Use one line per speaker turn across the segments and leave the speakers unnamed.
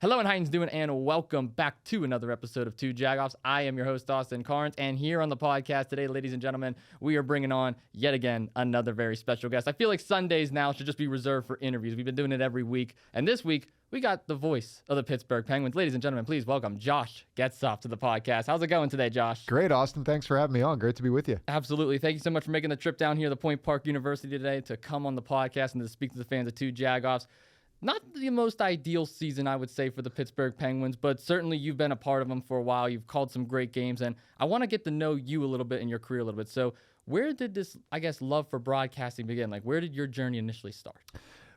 Hello and how you doing, and welcome back to another episode of Two Jagoffs. I am your host, Austin Carnes, and here on the podcast today, ladies and gentlemen, we are bringing on, yet again, another very special guest. I feel like Sundays now should just be reserved for interviews. We've been doing it every week, and this week, we got the voice of the Pittsburgh Penguins. Ladies and gentlemen, please welcome Josh Getzoff to the podcast. How's it going today, Josh?
Great, Austin. Thanks for having me on. Great to be with you.
Absolutely. Thank you so much for making the trip down here to Point Park University today to come on the podcast and to speak to the fans of Two Jagoffs. Not the most ideal season, I would say, for the Pittsburgh Penguins, but certainly you've been a part of them for a while. You've called some great games, and I want to get to know you a little bit in your career a little bit. So where did this, love for broadcasting begin? Like, where did your journey initially start?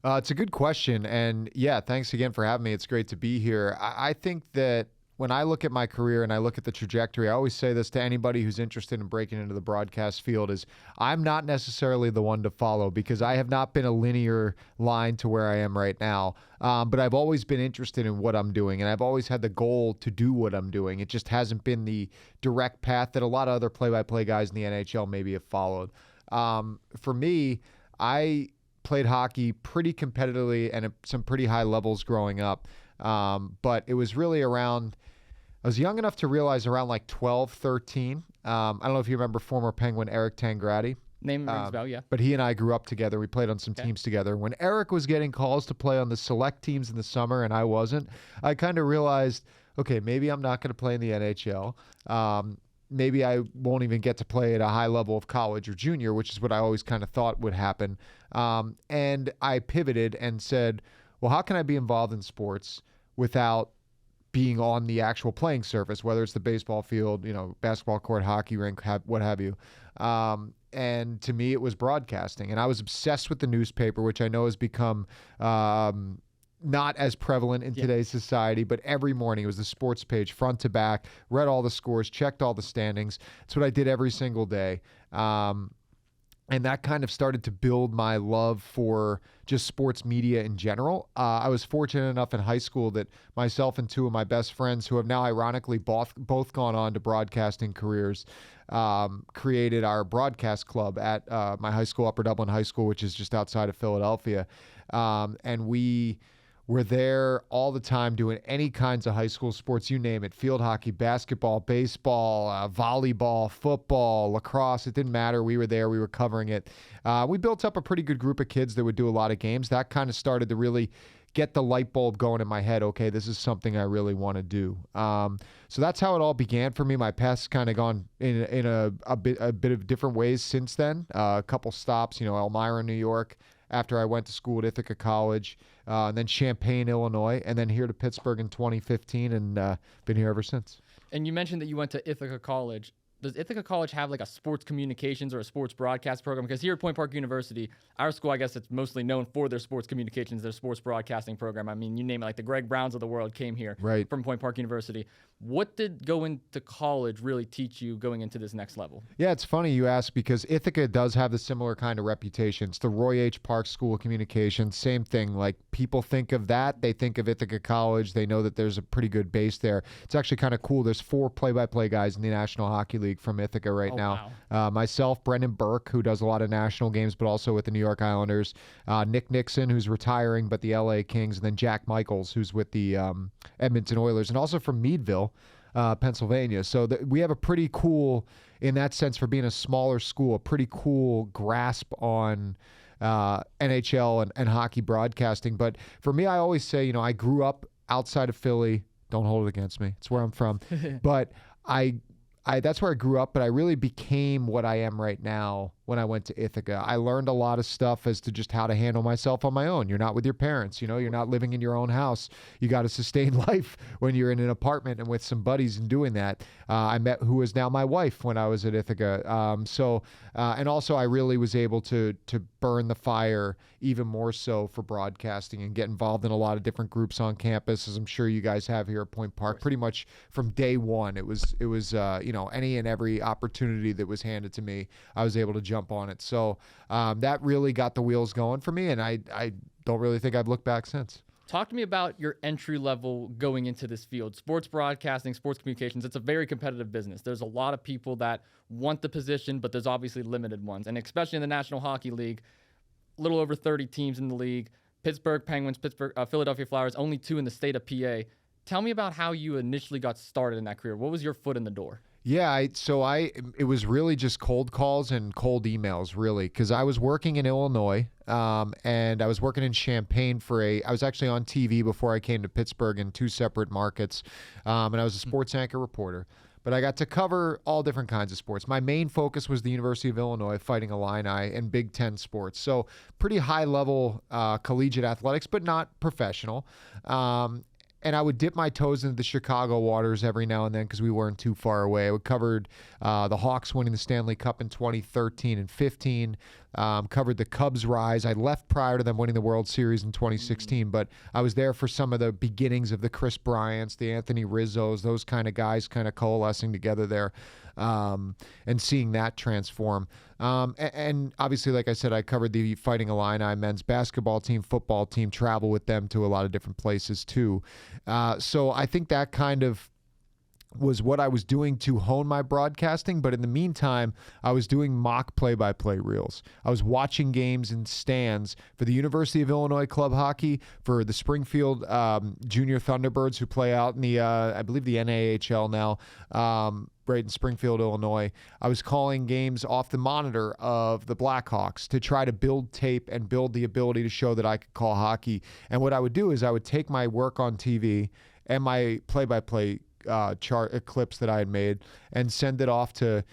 It's a good question, and yeah, thanks again for having me. It's great to be here. I think that when I look at my career and I look at the trajectory, I always say this to anybody who's interested in breaking into the broadcast field is I'm not necessarily the one to follow because I have not been a linear line to where I am right now. But I've always been interested in what I'm doing, and I've always had the goal to do what I'm doing. It just hasn't been the direct path that a lot of other play-by-play guys in the NHL maybe have followed. For me, I played hockey pretty competitively and at some pretty high levels growing up. But it was really around, I was young enough to realize around like 12, 13. I don't know if you remember former Penguin Eric Tangradi.
Name rings a bell, yeah.
But he and I grew up together. We played on some teams together. When Eric was getting calls to play on the select teams in the summer and I wasn't, I kind of realized, okay, maybe I'm not going to play in the NHL. Maybe I won't even get to play at a high level of college or junior, which is what I always kind of thought would happen. And I pivoted and said, well, how can I be involved in sports without being on the actual playing surface, whether it's the baseball field, basketball court, hockey rink, what have you. And to me, it was broadcasting. And I was obsessed with the newspaper, which I know has become not as prevalent in today's society, but every morning it was the sports page, front to back, read all the scores, checked all the standings. That's what I did every single day. And that kind of started to build my love for just sports media in general. I was fortunate enough in high school that myself and two of my best friends, who have now ironically both gone on to broadcasting careers, created our broadcast club at my high school, Upper Dublin High School, which is just outside of Philadelphia. And we were there all the time doing any kinds of high school sports, you name it, field hockey, basketball, baseball, volleyball, football, lacrosse. It didn't matter. We were there. We were covering it. We built up a pretty good group of kids that would do a lot of games. That kind of started to really get the light bulb going in my head. Okay, this is something I really want to do. So that's how it all began for me. My path's kind of gone in a bit of different ways since then. A couple stops, Elmira, New York, after I went to school at Ithaca College, and then Champaign, Illinois, and then here to Pittsburgh in 2015, and been here ever since.
And you mentioned that you went to Ithaca College. Does Ithaca College have like a sports communications or a sports broadcast program? Because here at Point Park University, our school, I guess it's mostly known for their sports communications, their sports broadcasting program. I mean, you name it, like the Greg Browns of the world came here from Point Park University. What did going to college really teach you going into this next level? Yeah,
it's funny you ask because Ithaca does have the similar kind of reputation. It's the Roy H. Park School of Communications. Same thing. Like people think of that. They think of Ithaca College. They know that there's a pretty good base there. It's actually kind of cool. There's 4 play-by-play guys in the National Hockey League from Ithaca right now. Wow. Myself, Brendan Burke, who does a lot of national games, but also with the New York Islanders. Nick Nixon, who's retiring, but the LA Kings. And then Jack Michaels, who's with the Edmonton Oilers. And also from Meadville, Pennsylvania. So we have a pretty cool, in that sense, for being a smaller school, a pretty cool grasp on NHL and hockey broadcasting. But for me, I always say, I grew up outside of Philly. Don't hold it against me. It's where I'm from. But that's where I grew up, but I really became what I am right now when I went to Ithaca. I learned a lot of stuff as to just how to handle myself on my own. You're not with your parents, you're not living in your own house. You got to sustain life when you're in an apartment and with some buddies and doing that. I met who is now my wife when I was at Ithaca. And also I really was able to burn the fire even more so for broadcasting and get involved in a lot of different groups on campus, as I'm sure you guys have here at Point Park. Pretty much from day one, it was any and every opportunity that was handed to me, I was able to jump on it. So that really got the wheels going for me, and I don't really think I've looked back since.
Talk to me about your entry level going into this field. Sports broadcasting, sports communications, it's a very competitive business. There's a lot of people that want the position, but there's obviously limited ones. And especially in the National Hockey League, a little over 30 teams in the league. Pittsburgh Penguins, Philadelphia Flyers, only 2 in the state of PA. Tell me about how you initially got started in that career. What was your foot in the door?
Yeah, it was really just cold calls and cold emails, really, because I was working in Illinois, and I was working in Champaign I was actually on TV before I came to Pittsburgh in 2 separate markets, and I was a sports anchor reporter. But I got to cover all different kinds of sports. My main focus was the University of Illinois Fighting Illini and Big Ten sports. So pretty high level collegiate athletics, but not professional. And I would dip my toes into the Chicago waters every now and then because we weren't too far away. I covered the Hawks winning the Stanley Cup in 2013 and 15, covered the Cubs' rise. I left prior to them winning the World Series in 2016, but I was there for some of the beginnings of the Chris Bryants, the Anthony Rizzos, those kind of guys kind of coalescing together there, and seeing that transform. And obviously, like I said, I covered the Fighting Illini men's basketball team, football team, travel with them to a lot of different places too. So I think that kind of was what I was doing to hone my broadcasting. But in the meantime, I was doing mock play-by-play reels. I was watching games in stands for the University of Illinois club hockey, for the Springfield Junior Thunderbirds, who play out in the, I believe, the NAHL now, right in Springfield, Illinois. I was calling games off the monitor of the Blackhawks to try to build tape and build the ability to show that I could call hockey. And what I would do is I would take my work on TV and my play-by-play chart clips that I had made and send it off to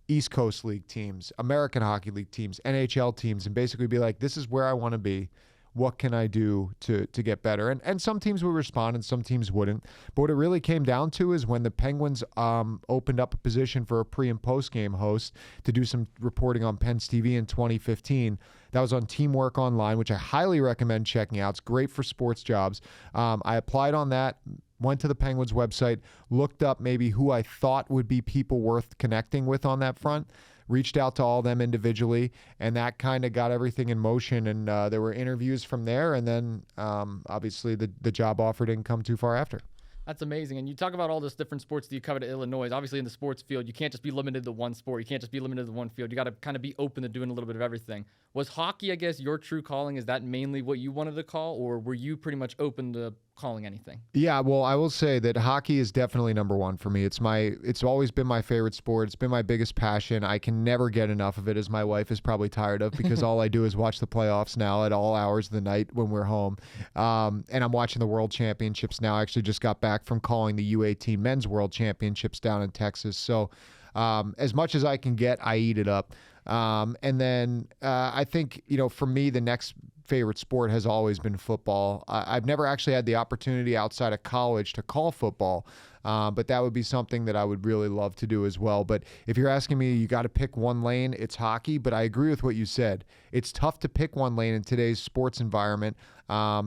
East Coast League teams, American Hockey League teams, NHL teams, and basically be like, this is where I want to be. What can I do to get better? And some teams would respond and some teams wouldn't. But what it really came down to is when the Penguins opened up a position for a pre- and post-game host to do some reporting on Penn's TV in 2015. That was on Teamwork Online, which I highly recommend checking out. It's great for sports jobs. I applied on that, went to the Penguins website, looked up maybe who I thought would be people worth connecting with on that front, reached out to all of them individually, and that kind of got everything in motion. And there were interviews from there, and then obviously the job offer didn't come too far after.
That's amazing. And you talk about all this different sports that you covered at Illinois. Obviously, in the sports field, you can't just be limited to one sport. You can't just be limited to one field. You got to kind of be open to doing a little bit of everything. Was hockey, I guess, your true calling? Is that mainly what you wanted to call, or were you pretty much open to calling anything?
Yeah, well, I will say that hockey is definitely number one for me. It's always been my favorite sport. It's been my biggest passion. I can never get enough of it, as my wife is probably tired of, because all I do is watch the playoffs now at all hours of the night when we're home. And I'm watching the World Championships now. I actually just got back from calling the U18 Men's World Championships down in Texas. So as much as I can get, I eat it up. And then I think, for me, the next favorite sport has always been football. I've never actually had the opportunity outside of college to call football, but that would be something that I would really love to do as well. But if you're asking me, you got to pick one lane, it's hockey. But I agree with what you said. It's tough to pick one lane in today's sports environment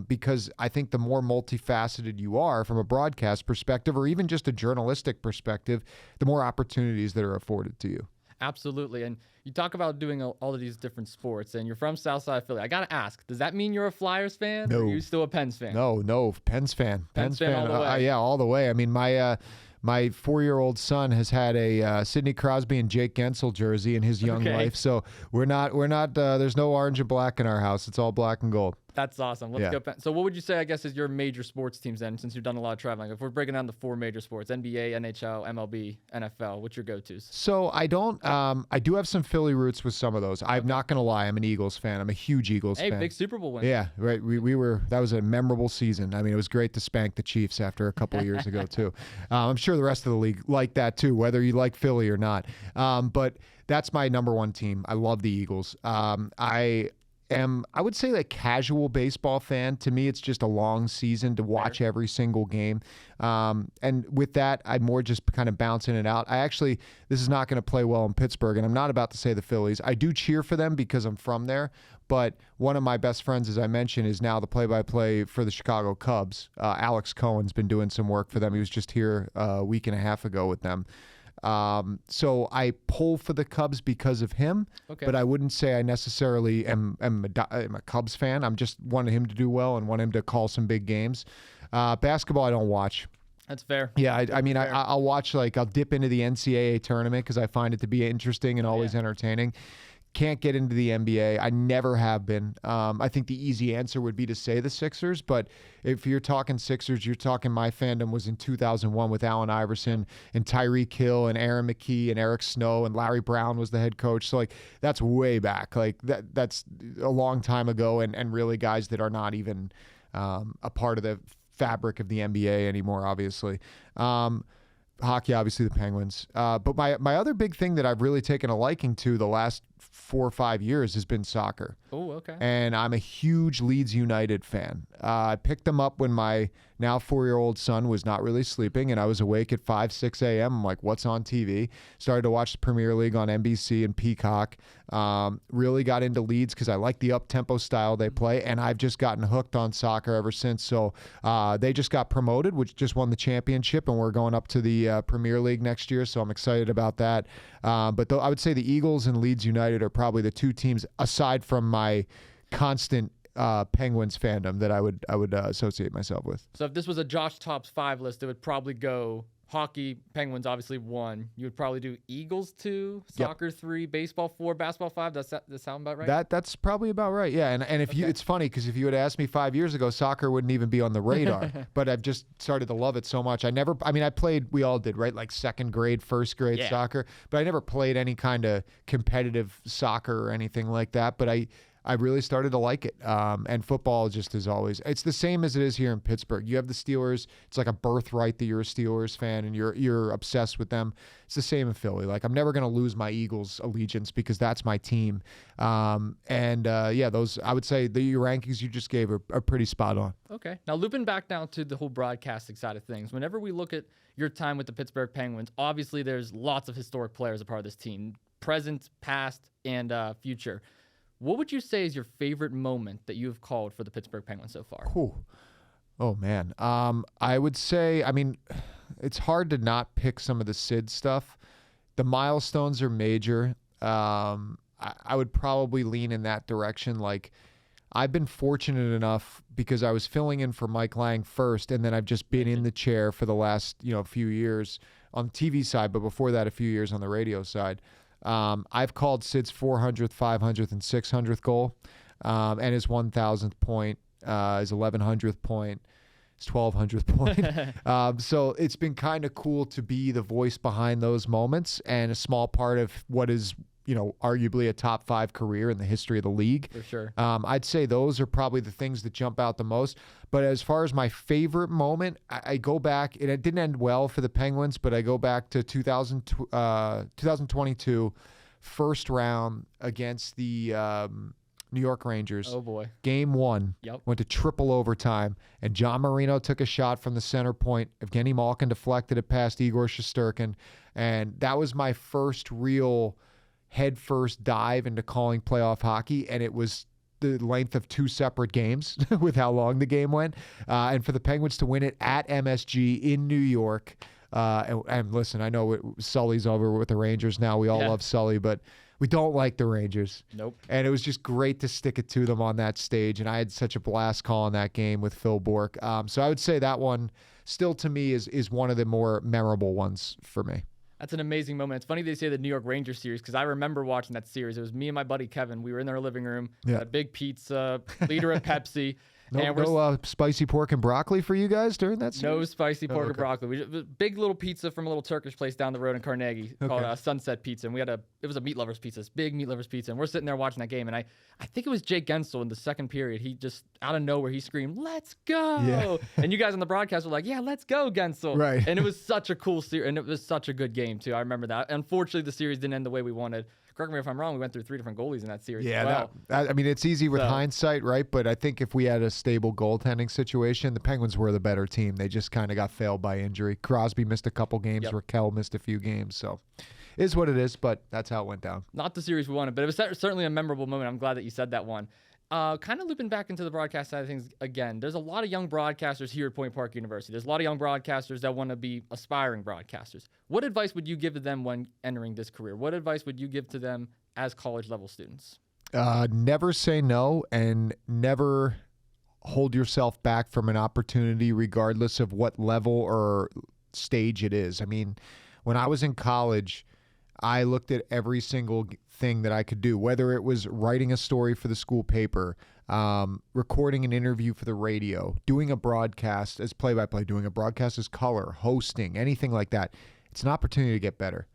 because I think the more multifaceted you are from a broadcast perspective or even just a journalistic perspective, the more opportunities that are afforded to you.
Absolutely. And you talk about doing all of these different sports, and you're from Southside Philly. I got to ask, does that mean you're a Flyers fan?
No.
Or are you still a Pens fan?
No, Pens fan.
Pens fan all the way.
Yeah, all the way. I mean, my 4-year-old son has had a Sidney Crosby and Jake Gensel jersey in his young life. So we're not, there's no orange and black in our house. It's all black and gold.
That's awesome. Let's go. So what would you say, I guess, is your major sports teams then, since you've done a lot of traveling? If we're breaking down the 4 major sports, NBA, NHL, MLB, NFL, what's your go-tos?
So I do have some Philly roots with some of those. I'm not going to lie. I'm an Eagles fan. I'm a huge Eagles fan.
Hey, big Super Bowl win.
Yeah, right. That was a memorable season. I mean, it was great to spank the Chiefs after a couple of years ago too. I'm sure the rest of the league like that too, whether you like Philly or not. But that's my number one team. I love the Eagles. I would say a casual baseball fan. To me, it's just a long season to watch every single game. And with that, I'm more just kind of bouncing it out. This is not going to play well in Pittsburgh, and I'm not about to say the Phillies. I do cheer for them because I'm from there, but one of my best friends, as I mentioned, is now the play-by-play for the Chicago Cubs. Alex Cohen's been doing some work for them. He was just here a week and a half ago with them. So I pull for the Cubs because of him, but I wouldn't say I necessarily am a Cubs fan. I'm just wanting him to do well and want him to call some big games. Basketball, I don't watch.
That's fair.
Yeah, I mean, I'll watch, I'll dip into the NCAA tournament because I find it to be interesting and always entertaining. Can't get into the NBA. I never have been. I think the easy answer would be to say the Sixers, but if you're talking Sixers, you're talking my fandom was in 2001 with Allen Iverson and Tyreek Hill and Aaron McKee and Eric Snow and Larry Brown was the head coach. So like that's way back. Like that's a long time ago, and really guys that are not even a part of the fabric of the NBA anymore, obviously. Hockey, obviously the Penguins. But my other big thing that I've really taken a liking to the last 4 or 5 years has been soccer.
Oh, okay.
And I'm a huge Leeds United fan. I picked them up when my now 4-year-old son was not really sleeping, and I was awake at 5, 6 a.m. I'm like, what's on TV? Started to watch the Premier League on NBC and Peacock. Really got into Leeds because I like the up-tempo style they play, and I've just gotten hooked on soccer ever since. So they just got promoted, which just won the championship, and we're going up to the Premier League next year, so I'm excited about that. But I would say the Eagles and Leeds United are probably the two teams, aside from my constant Penguins fandom, that I would associate myself with.
So if this was a Josh Top's 5 list, it would probably go hockey, Penguins, obviously 1. You would probably do Eagles 2, soccer 3, baseball 4, basketball 5. Does that sound about right?
That's probably about right. Yeah, and if you, it's funny because if you had asked me 5 years ago, soccer wouldn't even be on the radar. But I've just started to love it so much. I played. We all did, right? Like second grade, first grade soccer. But I never played any kind of competitive soccer or anything like that. But I really started to like it. And football just is always, it's the same as it is here in Pittsburgh. You have the Steelers. It's like a birthright that you're a Steelers fan and you're obsessed with them. It's the same in Philly. Like I'm never going to lose my Eagles allegiance because that's my team. Those, I would say your rankings you just gave are pretty spot on.
Okay. Now looping back down to the whole broadcasting side of things, whenever we look at your time with the Pittsburgh Penguins, obviously there's lots of historic players a part of this team, present, past, and future. What would you say is your favorite moment that you have called for the Pittsburgh Penguins so far?
Oh, man. I would say, it's hard to not pick some of the Sid stuff. The milestones are major. I would probably lean in that direction. Like, I've been fortunate enough because I was filling in for Mike Lang first, and then I've just been in the chair for the last, few years on the TV side, but before that, a few years on the radio side. I've called Sid's 400th, 500th, and 600th goal, and his 1,000th point, his 1,100th point, his 1,200th point. So it's been kind of cool to be the voice behind those moments and a small part of what is, arguably a top 5 career in the history of the league.
For sure.
I'd say those are probably the things that jump out the most. But as far as my favorite moment, I go back, and it didn't end well for the Penguins, but I go back to 2022, first round against the New York Rangers.
Oh, boy.
Game 1.
Yep.
Went to triple overtime, and John Marino took a shot from the center point. Evgeny Malkin deflected it past Igor Shesterkin, and that was my first real head-first dive into calling playoff hockey, and it was the length of 2 separate games with how long the game went. And for the Penguins to win it at MSG in New York. And listen, I know Sully's over with the Rangers now. We all love Sully, but we don't like the Rangers.
Nope.
And it was just great to stick it to them on that stage. And I had such a blast calling that game with Phil Bourque. So I would say that one still to me is one of the more memorable ones for me.
That's an amazing moment. It's funny they say the New York Rangers series because I remember watching that series. It was me and my buddy Kevin. We were in our living room, had a big pizza, liter of Pepsi.
No spicy pork and broccoli for you guys during that series?
No spicy pork or broccoli. Big little pizza from a little Turkish place down the road in Carnegie called Sunset Pizza. And it was a meat lovers pizza, this big meat lovers pizza. And we're sitting there watching that game. And I think it was Jake Gensel in the second period. He just, out of nowhere, he screamed, "Let's go!" Yeah. And you guys on the broadcast were like, "Yeah, let's go, Gensel."
Right.
And it was such a cool series. And it was such a good game, too. I remember that. Unfortunately, the series didn't end the way we wanted. Correct me if I'm wrong, we went through 3 different goalies in that series as well.
It's easy with hindsight, right? But I think if we had a stable goaltending situation, the Penguins were the better team. They just kind of got failed by injury. Crosby missed a couple games. Raquel missed a few games. So it is what it is, but that's how it went down.
Not the series we wanted, but it was certainly a memorable moment. I'm glad that you said that one. Kind of looping back into the broadcast side of things again, there's a lot of young broadcasters here at Point Park University. There's a lot of young broadcasters that want to be aspiring broadcasters. What advice would you give to them when entering this career? What advice would you give to them as college-level students?
Never say no and never hold yourself back from an opportunity regardless of what level or stage it is. I mean, when I was in college, I looked at every single thing that I could do, whether it was writing a story for the school paper, recording an interview for the radio, doing a broadcast as play-by-play, doing a broadcast as color, hosting, anything like that. It's an opportunity to get better.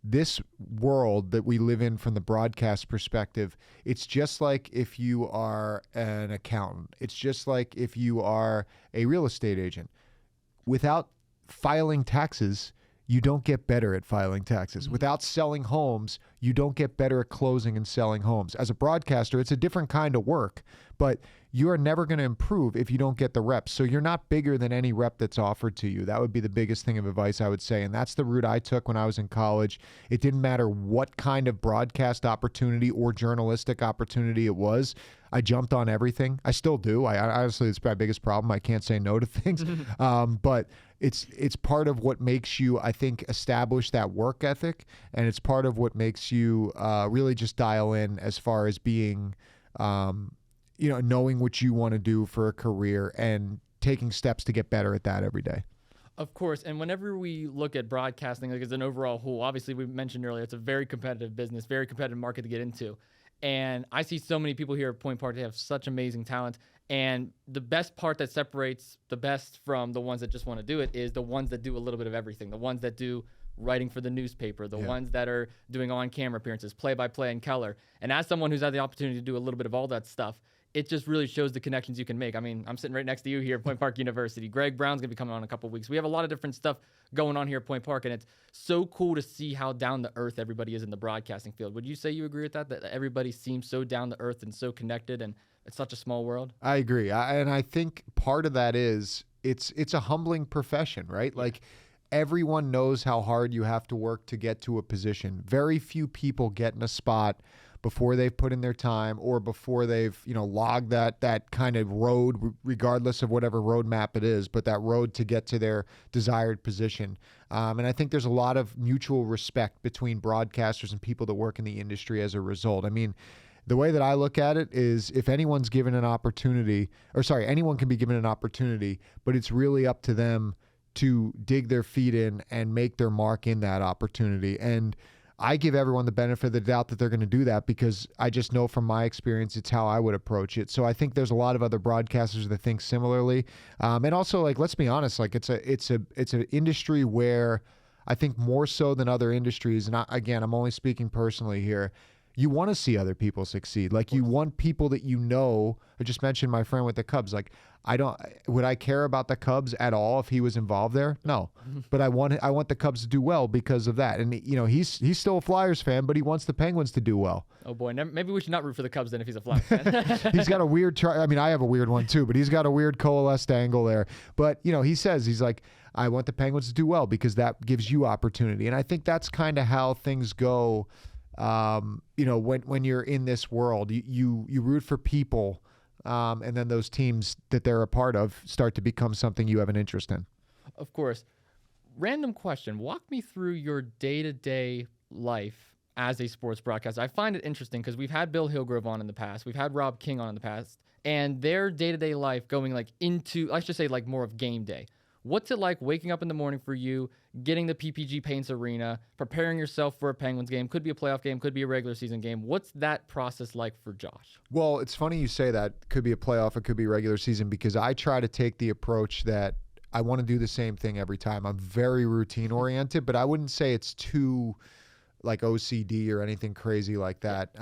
This world that we live in from the broadcast perspective, it's just like if you are an accountant. It's just like if you are a real estate agent. Without filing taxes, you don't get better at filing taxes. Without selling homes, you don't get better at closing and selling homes. As a broadcaster, it's a different kind of work, but you are never going to improve if you don't get the reps. So you're not bigger than any rep that's offered to you. That would be the biggest thing of advice I would say. And that's the route I took when I was in college. It didn't matter what kind of broadcast opportunity or journalistic opportunity it was. I jumped on everything. I still do. I honestly, it's my biggest problem. I can't say no to things. But it's part of what makes you, I think, establish that work ethic. And it's part of what makes you really just dial in as far as being, knowing what you want to do for a career and taking steps to get better at that every day.
Of course, and whenever we look at broadcasting like as an overall whole, obviously we mentioned earlier, it's a very competitive business, very competitive market to get into. And I see so many people here at Point Park, they have such amazing talent. And the best part that separates the best from the ones that just want to do it is the ones that do a little bit of everything, the ones that do writing for the newspaper, the ones that are doing on-camera appearances, play-by-play in color. And as someone who's had the opportunity to do a little bit of all that stuff, it just really shows the connections you can make. I mean, I'm sitting right next to you here at Point Park University. Greg Brown's going to be coming on in a couple of weeks. We have a lot of different stuff going on here at Point Park, and it's so cool to see how down to earth everybody is in the broadcasting field. Would you say you agree with that everybody seems so down to earth and so connected, and it's such a small world?
I agree. And I think part of that is it's a humbling profession, right? Yeah. Like, everyone knows how hard you have to work to get to a position. Very few people get in a spot before they've put in their time or before they've, logged that kind of road, regardless of whatever roadmap it is, but that road to get to their desired position. And I think there's a lot of mutual respect between broadcasters and people that work in the industry as a result. I mean, the way that I look at it is if anyone's given an opportunity, anyone can be given an opportunity, but it's really up to them to dig their feet in and make their mark in that opportunity. And I give everyone the benefit of the doubt that they're going to do that because I just know from my experience, it's how I would approach it. So I think there's a lot of other broadcasters that think similarly. And also, like, let's be honest, like it's an industry where I think more so than other industries, and again, I'm only speaking personally here, you want to see other people succeed. Like, you want people that I just mentioned my friend with the Cubs. Like, would I care about the Cubs at all if he was involved there? No. But I want the Cubs to do well because of that. And he's still a Flyers fan, but he wants the Penguins to do well.
Oh boy, maybe we should not root for the Cubs then if he's a Flyers fan.
He's got a weird I have a weird one too, but he's got a weird coalesced angle there. But he's like, I want the Penguins to do well because that gives you opportunity. And I think that's kind of how things go. When you're in this world, you root for people, and then those teams that they're a part of start to become something you have an interest in.
Of course. Random question. Walk me through your day-to-day life as a sports broadcaster. I find it interesting because we've had Bill Hillgrove on in the past. We've had Rob King on in the past. And their day-to-day life going into, let's just say, more of game day. What's it like waking up in the morning for you, getting the PPG Paints Arena, preparing yourself for a Penguins game? Could be a playoff game, could be a regular season game. What's that process like for Josh?
Well, it's funny you say that. Could be a playoff, it could be regular season, because I try to take the approach that I want to do the same thing every time. I'm very routine oriented, but I wouldn't say it's too like OCD or anything crazy like that.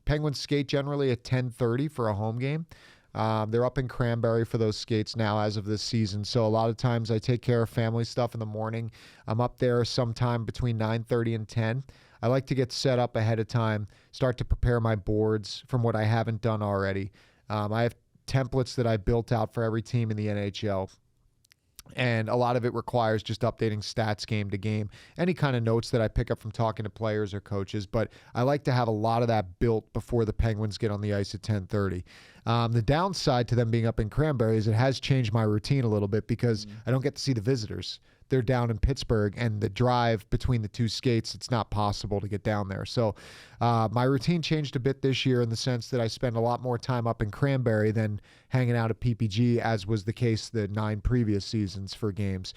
Penguins skate generally at 10:30 for a home game. They're up in Cranberry for those skates now as of this season. So a lot of times I take care of family stuff in the morning. I'm up there sometime between 9:30 and 10. I like to get set up ahead of time, start to prepare my boards from what I haven't done already. I have templates that I built out for every team in the NHL. And a lot of it requires just updating stats game to game, any kind of notes that I pick up from talking to players or coaches. But I like to have a lot of that built before the Penguins get on the ice at 10:30. The downside to them being up in Cranberry is it has changed my routine a little bit because I don't get to see the visitors. They're down in Pittsburgh, and the drive between the two skates, it's not possible to get down there. So my routine changed a bit this year in the sense that I spend a lot more time up in Cranberry than hanging out at PPG, as was the case the 9 previous seasons for games.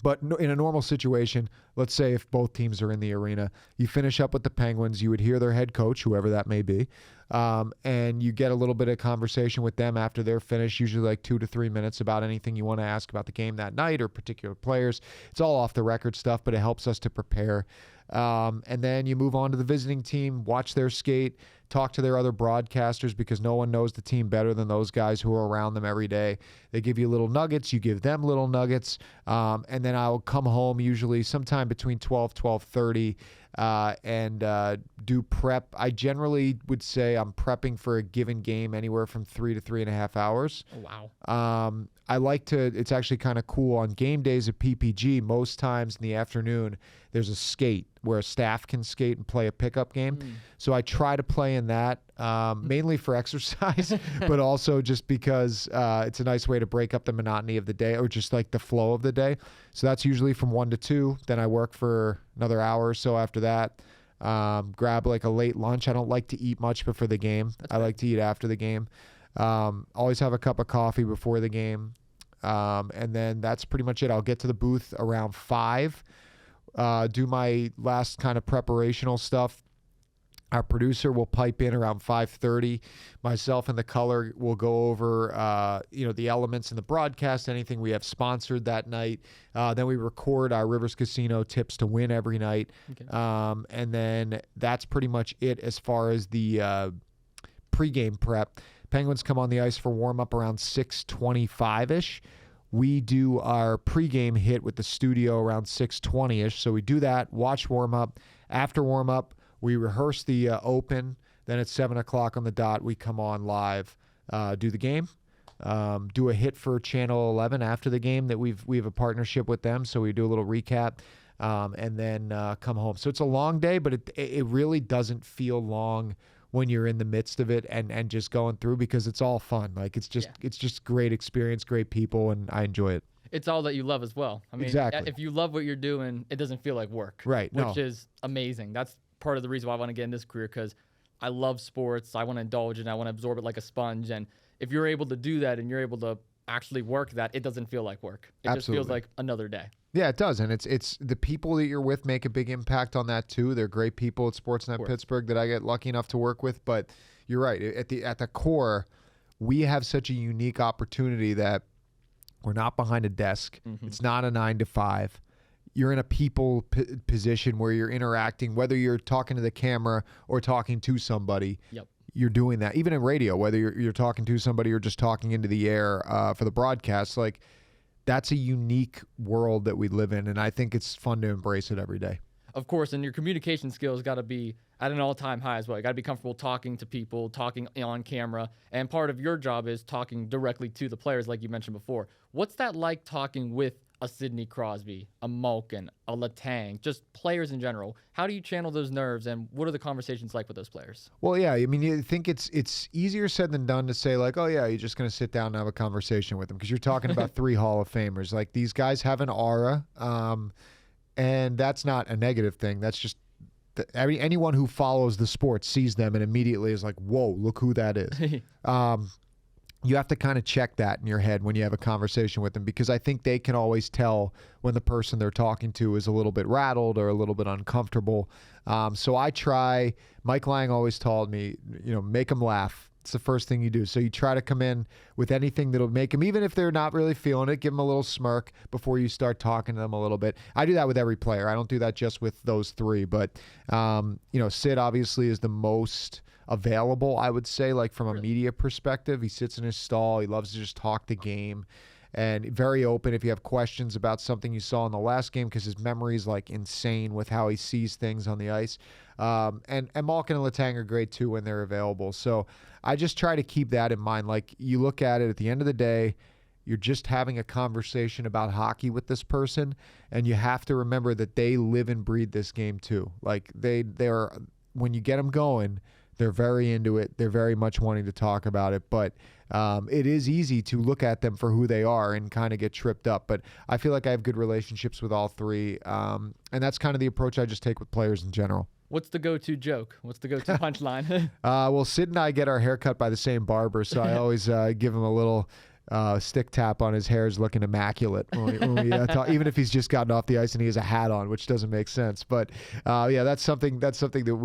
But in a normal situation, let's say if both teams are in the arena, you finish up with the Penguins, you would hear their head coach, whoever that may be, and you get a little bit of conversation with them after they're finished, usually like 2 to 3 minutes about anything you want to ask about the game that night or particular players. It's all off the record stuff, but it helps us to prepare. And then you move on to the visiting team, watch their skate, talk to their other broadcasters because no one knows the team better than those guys who are around them every day. They give you little nuggets. You give them little nuggets. And then I'll come home usually sometime between 12:30, and do prep. I generally would say I'm prepping for a given game anywhere from 3 to 3.5 hours.
Oh, wow.
I like to, it's actually kind of cool on game days at PPG. Most times in the afternoon, there's a skate where a staff can skate and play a pickup game. So I try to play in that, mainly for exercise, but also just because it's a nice way to break up the monotony of the day or just like the flow of the day. So that's usually from 1 to 2. Then I work for another hour or so after that. Grab like a late lunch. I don't like to eat much before the game. I like to eat after the game. Always have a cup of coffee before the game. And then that's pretty much it. I'll get to the booth around 5, do my last kind of preparational stuff. Our producer will pipe in around 5:30. Myself and the color will go over, the elements in the broadcast, anything we have sponsored that night. Then we record our Rivers Casino tips to win every night.
Okay.
And then that's pretty much it as far as the pregame prep. Penguins come on the ice for warm-up around 6:25-ish. We do our pregame hit with the studio around 6:20-ish. So we do that, watch warm-up. After warm-up, we rehearse the open. Then at 7 o'clock on the dot, we come on live, do the game, do a hit for Channel 11 after the game that we have a partnership with them. So we do a little recap, and then come home. So it's a long day, but it really doesn't feel long when you're in the midst of it and just going through because it's all fun. Like it's just great experience, great people, and I enjoy it.
It's all that you love as well. I mean,
exactly.
If you love what you're doing, it doesn't feel like work.
Right.
Which is amazing. That's part of the reason why I want to get in this career because I love sports. I want to indulge in it. I want to absorb it like a sponge. And if you're able to do that and you're able to actually work that, it doesn't feel like work. It just feels like another day.
Yeah, it does. And it's the people that you're with make a big impact on that too. They're great people at Sportsnet Pittsburgh that I get lucky enough to work with. But you're right. At the core, we have such a unique opportunity that we're not behind a desk. Mm-hmm. It's not a 9 to 5. You're in a people position where you're interacting, whether you're talking to the camera or talking to somebody.
Yep.
You're doing that. Even in radio, whether you're talking to somebody or just talking into the air for the broadcast, like that's a unique world that we live in, and I think it's fun to embrace it every day.
Of course, and your communication skills got to be at an all-time high as well. You got to be comfortable talking to people, talking on camera, and part of your job is talking directly to the players, like you mentioned before. What's that like talking with a Sidney Crosby, a Malkin, a Letang, just players in general? How do you channel those nerves, and what are the conversations like with those players?
Well, yeah, I mean, you think it's easier said than done to say, like, oh, yeah, you're just going to sit down and have a conversation with them because you're talking about 3 Hall of Famers. Like, these guys have an aura, and that's not a negative thing. That's just anyone who follows the sport sees them and immediately is like, whoa, look who that is. You have to kind of check that in your head when you have a conversation with them because I think they can always tell when the person they're talking to is a little bit rattled or a little bit uncomfortable. So I try, Mike Lang always told me, make them laugh. It's the first thing you do. So you try to come in with anything that'll make them, even if they're not really feeling it, give them a little smirk before you start talking to them a little bit. I do that with every player. I don't do that just with those 3, but Sid obviously is the most available, I would say, like from a media perspective. He sits in his stall. He loves to just talk the game and very open if you have questions about something you saw in the last game because his memory is like insane with how he sees things on the ice. And Malkin and Letang are great too when they're available. So I just try to keep that in mind. Like you look at it at the end of the day, you're just having a conversation about hockey with this person, and you have to remember that they live and breathe this game too. Like they're when you get them going, they're very into it. They're very much wanting to talk about it, but it is easy to look at them for who they are and kind of get tripped up. But I feel like I have good relationships with all 3, and that's kind of the approach I just take with players in general.
What's the go-to joke? What's the go-to punchline?
Well, Sid and I get our hair cut by the same barber, so I always give him a little stick tap on his hair is looking immaculate when we talk, even if he's just gotten off the ice and he has a hat on, which doesn't make sense. But yeah, that's something that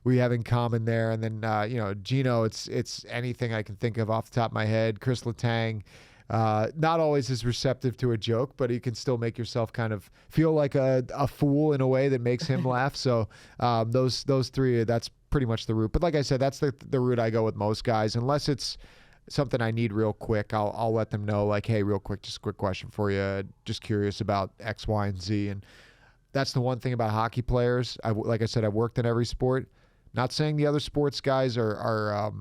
we have in common there. And then Gino, it's anything I can think of off the top of my head. Chris Letang, not always as receptive to a joke, but he can still make yourself kind of feel like a fool in a way that makes him laugh. So those three, that's pretty much the route. But like I said, that's the route I go with most guys, unless it's something I need real quick. I'll let them know, like, hey, real quick, just a quick question for you. Just curious about X, Y, and Z. And that's the one thing about hockey players. Like I said, I've worked in every sport. Not saying the other sports guys are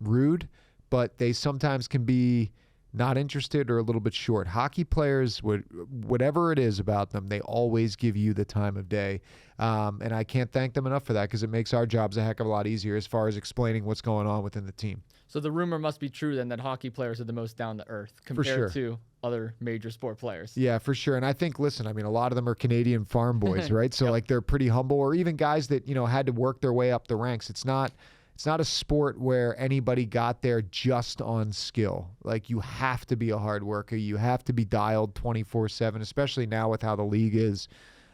rude, but they sometimes can be not interested or a little bit short. Hockey players, whatever it is about them, they always give you the time of day. And I can't thank them enough for that, because it makes our jobs a heck of a lot easier as far as explaining what's going on within the team.
So the rumor must be true then that hockey players are the most down to earth compared to other major sport players. Yeah, for sure. And I think, listen, I mean, a lot of them are Canadian farm boys, right? So like they're pretty humble, or even guys that, had to work their way up the ranks. It's not a sport where anybody got there just on skill. Like, you have to be a hard worker. You have to be dialed 24/7, especially now with how the league is.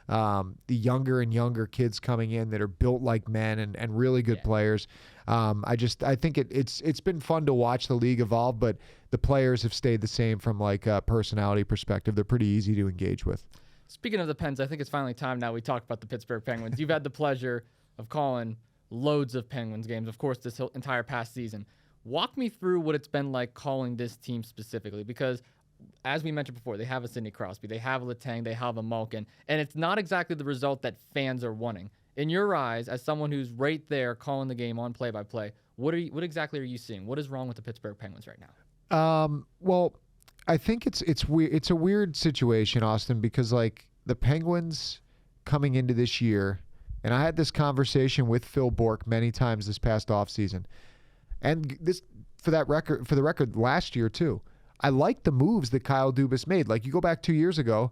The younger and younger kids coming in that are built like men and really good players. I think it's been fun to watch the league evolve, but the players have stayed the same from like a personality perspective. They're pretty easy to engage with. Speaking of the Pens, I think it's finally time now we talk about the Pittsburgh Penguins. You've had the pleasure of calling loads of Penguins games, of course, this entire past season. Walk me through what it's been like calling this team specifically, because as we mentioned before, they have a Sidney Crosby, they have a Letang, they have a Malkin, and it's not exactly the result that fans are wanting. In your eyes, as someone who's right there calling the game on play-by-play, what exactly are you seeing? What is wrong with the Pittsburgh Penguins right now?
Well, I think it's weird. It's a weird situation, Austin, because like the Penguins coming into this year, and I had this conversation with Phil Bourque many times this past offseason, and this for the record last year too. I like the moves that Kyle Dubas made. Like, you go back 2 years ago,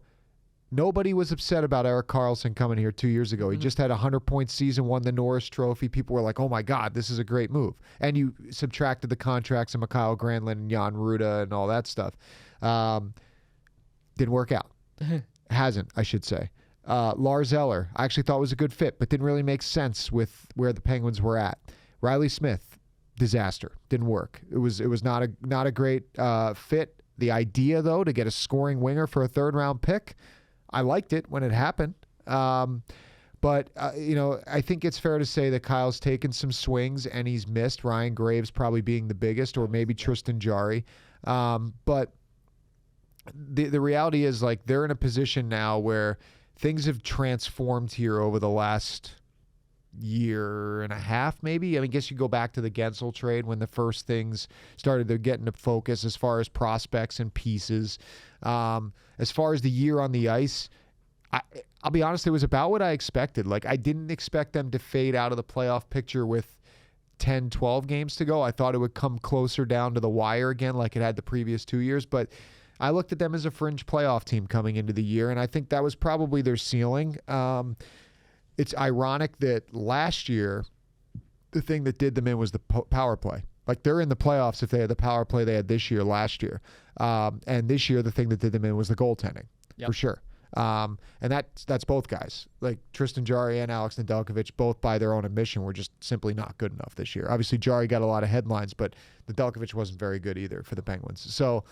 nobody was upset about Erik Karlsson coming here 2 years ago. He just had a 100-point season, won the Norris Trophy. People were like, oh my God, this is a great move. And you subtracted the contracts of Mikhail Granlund and Jan Ruda and all that stuff. Didn't work out. Hasn't, I should say. Lars Eller, I actually thought was a good fit, but didn't really make sense with where the Penguins were at. Riley Smith, disaster. Didn't work. It was not a great fit. The idea, though, to get a scoring winger for a third-round pick, I liked it when it happened. But I think it's fair to say that Kyle's taken some swings and he's missed. Ryan Graves probably being the biggest, or maybe Tristan Jarry. But the reality is, like, they're in a position now where things have transformed here over the last year and a half, maybe. I mean, I guess you go back to the Gensel trade when the first things started to get into focus as far as prospects and pieces. As far as the year on the ice, I'll be honest, it was about what I expected. Like, I didn't expect them to fade out of the playoff picture with 10, 12 games to go. I thought it would come closer down to the wire again like it had the previous 2 years, but I looked at them as a fringe playoff team coming into the year, and I think that was probably their ceiling. It's ironic that last year, the thing that did them in was the power play. Like, they're in the playoffs if they had the power play they had this year last year. And this year, the thing that did them in was the goaltending, for sure. And that's both guys. Like, Tristan Jarry and Alex Nedeljkovic, both by their own admission, were just simply not good enough this year. Obviously, Jarry got a lot of headlines, but Nedeljkovic wasn't very good either for the Penguins. So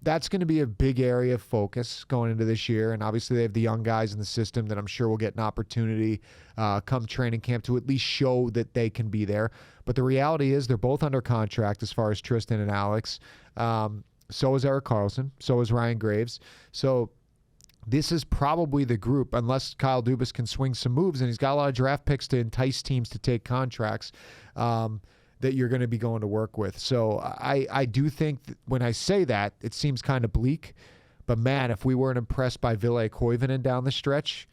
that's going to be a big area of focus going into this year. And obviously, they have the young guys in the system that I'm sure will get an opportunity come training camp to at least show that they can be there. But the reality is they're both under contract as far as Tristan and Alex. So is Erik Karlsson. So is Ryan Graves. So this is probably the group, unless Kyle Dubas can swing some moves, and he's got a lot of draft picks to entice teams to take contracts, that you're going to be going to work with. So I do think that when I say that, it seems kind of bleak. But, man, if we weren't impressed by Ville Koivunen down the stretch,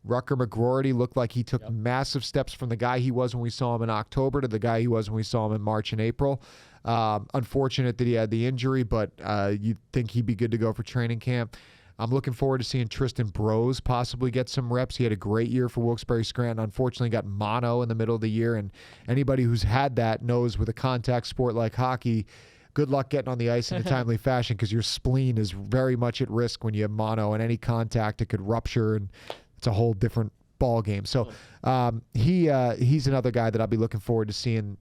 Rutger McGroarty looked like he took massive steps from the guy he was when we saw him in October to the guy he was when we saw him in March and April. Unfortunate that he had the injury, but you'd think he'd be good to go for training camp. I'm looking forward to seeing Tristan Brose possibly get some reps. He had a great year for Wilkes-Barre Scranton. Unfortunately, got mono in the middle of the year, and anybody who's had that knows with a contact sport like hockey, good luck getting on the ice in a timely fashion because your spleen is very much at risk when you have mono, and any contact, it could rupture, and it's a whole different ball game. So he's another guy that I'll be looking forward to seeing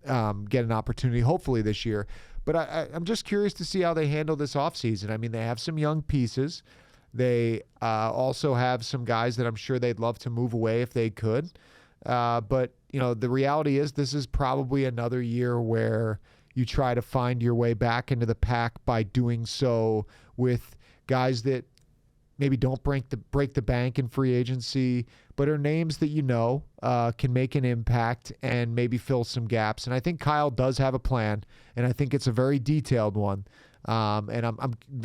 get an opportunity, hopefully this year. But I'm just curious to see how they handle this offseason. I mean, they have some young pieces. They also have some guys that I'm sure they'd love to move away if they could. But, the reality is this is probably another year where you try to find your way back into the pack by doing so with guys that maybe don't break the bank in free agency, but are names that can make an impact and maybe fill some gaps. And I think Kyle does have a plan, and I think it's a very detailed one. And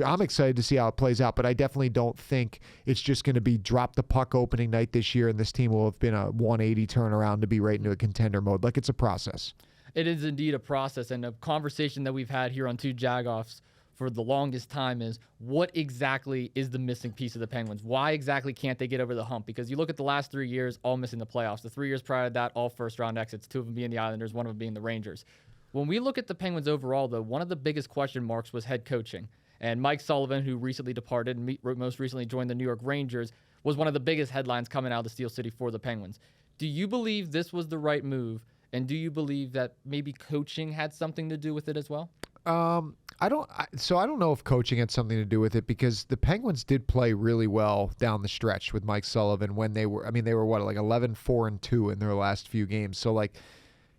I'm excited to see how it plays out, but I definitely don't think it's just going to be drop the puck opening night this year and this team will have been a 180 turnaround to be right into a contender mode. Like, it's a process.
It is indeed a process, and a conversation that we've had here on Two Jagoffs for the longest time is what exactly is the missing piece of the Penguins? Why exactly can't they get over the hump? Because you look at the last 3 years, all missing the playoffs. The 3 years prior to that, all first-round exits, 2 of them being the Islanders, 1 of them being the Rangers. When we look at the Penguins overall, though, one of the biggest question marks was head coaching. And Mike Sullivan, who recently departed and most recently joined the New York Rangers, was one of the biggest headlines coming out of the Steel City for the Penguins. Do you believe this was the right move? And do you believe that maybe coaching had something to do with it as well?
I don't know if coaching had something to do with it, because the Penguins did play really well down the stretch with Mike Sullivan when they were 11-4-2 in their last few games. So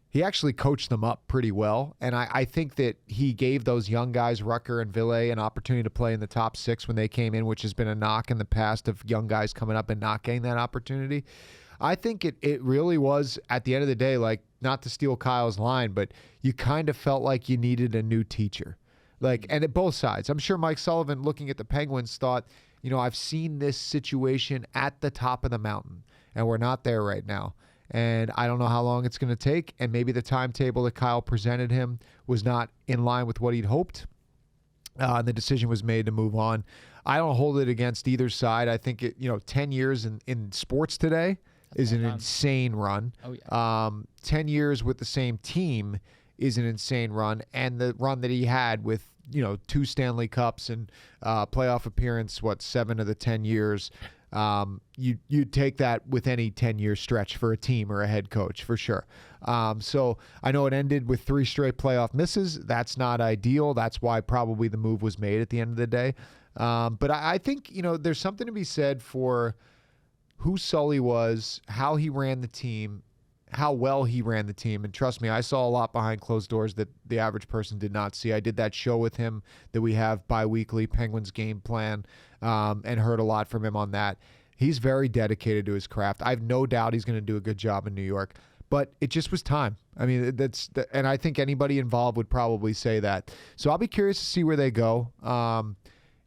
he actually coached them up pretty well. And I think that he gave those young guys, Rucker and Ville, an opportunity to play in the top 6 when they came in, which has been a knock in the past of young guys coming up and not getting that opportunity. I think it really was, at the end of the day, not to steal Kyle's line, but you kind of felt like you needed a new teacher. And at both sides. I'm sure Mike Sullivan, looking at the Penguins, thought, I've seen this situation at the top of the mountain, and we're not there right now. And I don't know how long it's going to take, and maybe the timetable that Kyle presented him was not in line with what he'd hoped. And the decision was made to move on. I don't hold it against either side. I think 10 years in sports today is an insane run.
Oh, yeah.
10 years with the same team is an insane run. And the run that he had with, 2 Stanley Cups and playoff appearance, 7 of the 10 years, you'd take that with any 10-year stretch for a team or a head coach, for sure. So I know it ended with 3 straight playoff misses. That's not ideal. That's why probably the move was made at the end of the day. But I think, there's something to be said for who Sully was, how he ran the team, how well he ran the team. And trust me, I saw a lot behind closed doors that the average person did not see. I did that show with him that we have bi-weekly, Penguins Game Plan, and heard a lot from him on that. He's very dedicated to his craft. I have no doubt he's going to do a good job in New York, but it just was time. I mean, and I think anybody involved would probably say that. So I'll be curious to see where they go.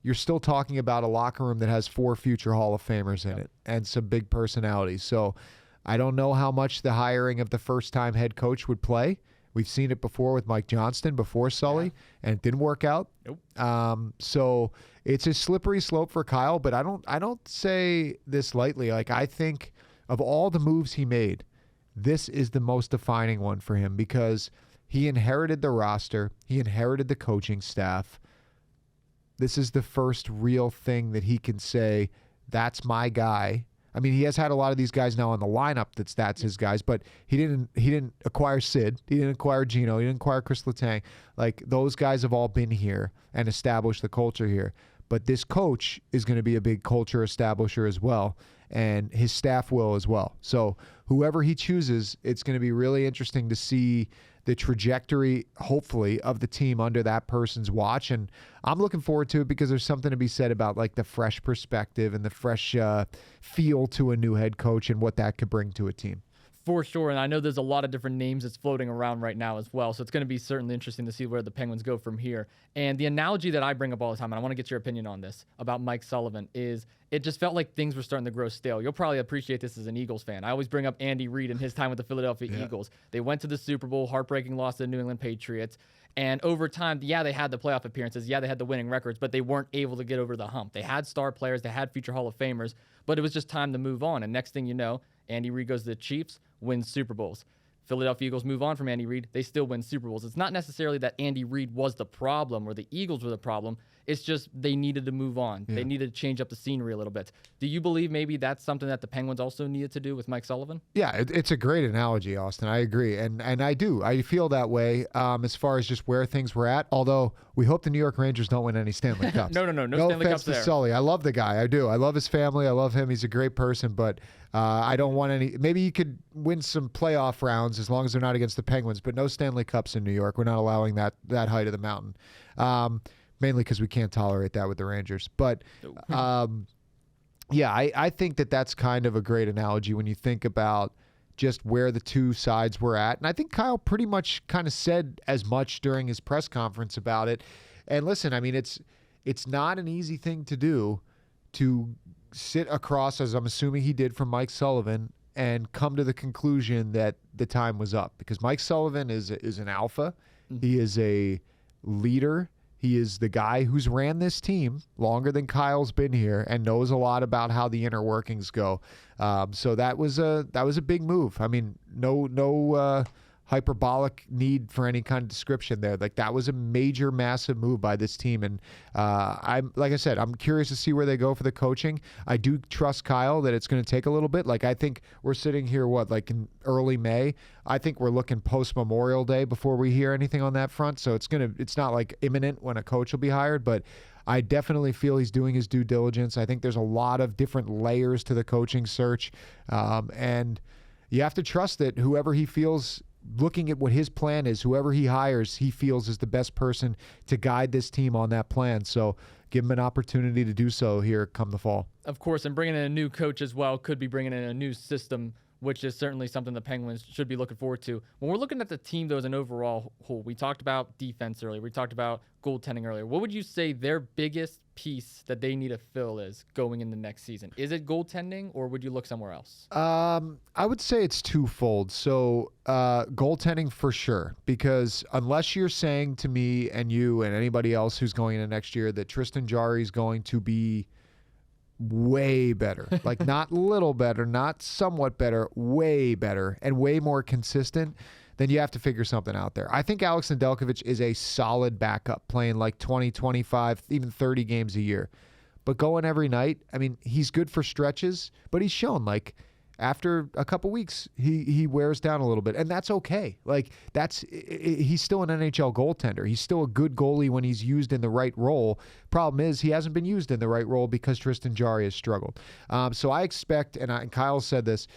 You're still talking about a locker room that has 4 future Hall of Famers in it and some big personalities. So I don't know how much the hiring of the first-time head coach would play. We've seen it before with Mike Johnston before Sully, and it didn't work out.
Nope.
So it's a slippery slope for Kyle, but I don't say this lightly. I think of all the moves he made, this is the most defining one for him, because he inherited the roster, he inherited the coaching staff. This is the first real thing that he can say, that's my guy. I mean, he has had a lot of these guys now on the lineup that's his guys, but he didn't acquire Sid, he didn't acquire Gino, he didn't acquire Chris Letang. Those guys have all been here and established the culture here. But this coach is going to be a big culture establisher as well, and his staff will as well. So whoever he chooses, it's going to be really interesting to see the trajectory, hopefully, of the team under that person's watch. And I'm looking forward to it, because there's something to be said about the fresh perspective and the fresh feel to a new head coach and what that could bring to a team.
For sure, and I know there's a lot of different names that's floating around right now as well, so it's going to be certainly interesting to see where the Penguins go from here. And the analogy that I bring up all the time, and I want to get your opinion on this, about Mike Sullivan, is it just felt like things were starting to grow stale. You'll probably appreciate this as an Eagles fan. I always bring up Andy Reid and his time with the Philadelphia Eagles. They went to the Super Bowl, heartbreaking loss to the New England Patriots, and over time, they had the playoff appearances, they had the winning records, but they weren't able to get over the hump. They had star players, they had future Hall of Famers, but it was just time to move on. And next thing you know, Andy Reid goes to the Chiefs, wins Super Bowls. Philadelphia Eagles move on from Andy Reid, they still win Super Bowls. It's not necessarily that Andy Reid was the problem or the Eagles were the problem. It's just they needed to move on. Yeah. They needed to change up the scenery a little bit. Do you believe maybe that's something that the Penguins also needed to do with Mike Sullivan?
Yeah, it's a great analogy, Austin. I agree. And I do. I feel that way as far as just where things were at, although we hope the New York Rangers don't win any Stanley Cups.
No Stanley Cups there.
Sully. I love the guy. I do. I love his family. I love him. He's a great person, but I don't want any. Maybe you could win some playoff rounds as long as they're not against the Penguins, but no Stanley Cups in New York. We're not allowing that height of the mountain. Mainly because we can't tolerate that with the Rangers. But, yeah, I think that's kind of a great analogy when you think about just where the two sides were at. And I think Kyle pretty much kind of said as much during his press conference about it. And listen, I mean, it's not an easy thing to do to sit across, as I'm assuming he did, from Mike Sullivan and come to the conclusion that the time was up. Because Mike Sullivan is an alpha. Mm-hmm. He is a leader. He is the guy who's ran this team longer than Kyle's been here and knows a lot about how the inner workings go. So that was a big move. I mean, no hyperbolic need for any kind of description there. Like, that was a major, massive move by this team. And like I said, I'm curious to see where they go for the coaching. I do trust Kyle that it's going to take a little bit. Like, I think we're sitting here, like in early May. I think we're looking post-Memorial Day before we hear anything on that front. So it's not like imminent when a coach will be hired, but I definitely feel he's doing his due diligence. I think there's a lot of different layers to the coaching search. And you have to trust that whoever he feels, looking at what his plan is, whoever he hires, he feels is the best person to guide this team on that plan. So give him an opportunity to do so here come the fall.
Of course, and bringing in a new coach as well could be bringing in a new system, which is certainly something the Penguins should be looking forward to. When we're looking at the team, though, as an overall whole, we talked about defense earlier. We talked about goaltending earlier. What would you say their biggest piece that they need to fill is going into next season? Is it goaltending, or would you look somewhere else?
I would say it's twofold. So goaltending for sure, because unless you're saying to me and you and anybody else who's going into next year that Tristan Jarry is going to be way better, like not little better, not somewhat better, way better and way more consistent, then you have to figure something out there. I think Alex Nedeljkovic is a solid backup, playing like 20, 25, even 30 games a year. But going every night, I mean, he's good for stretches, but he's shown like after a couple weeks, he wears down a little bit, and that's okay. Like he's still an NHL goaltender. He's still a good goalie when he's used in the right role. Problem is he hasn't been used in the right role because Tristan Jarry has struggled. So I expect, and Kyle said this,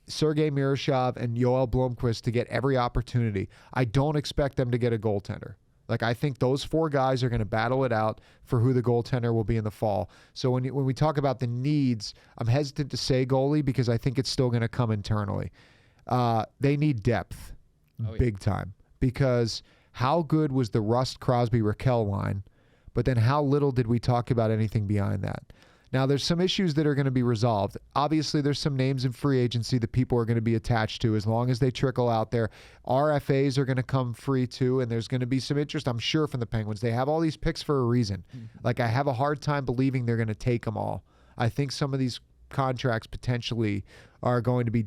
Sergei Miroshov and Yoel Blomqvist to get every opportunity. I don't expect them to get a goaltender. Like, I think those four guys are going to battle it out for who the goaltender will be in the fall. So when we talk about the needs, I'm hesitant to say goalie because I think it's still going to come internally. They need depth, big time, because how good was the Rust, Crosby, Raquel line, but then how little did we talk about anything behind that? Now, there's some issues that are going to be resolved. Obviously, there's some names in free agency that people are going to be attached to as long as they trickle out there. RFAs are going to come free too, and there's going to be some interest, I'm sure, from the Penguins. They have all these picks for a reason. Like, I have a hard time believing they're going to take them all. I think some of these contracts potentially are going to be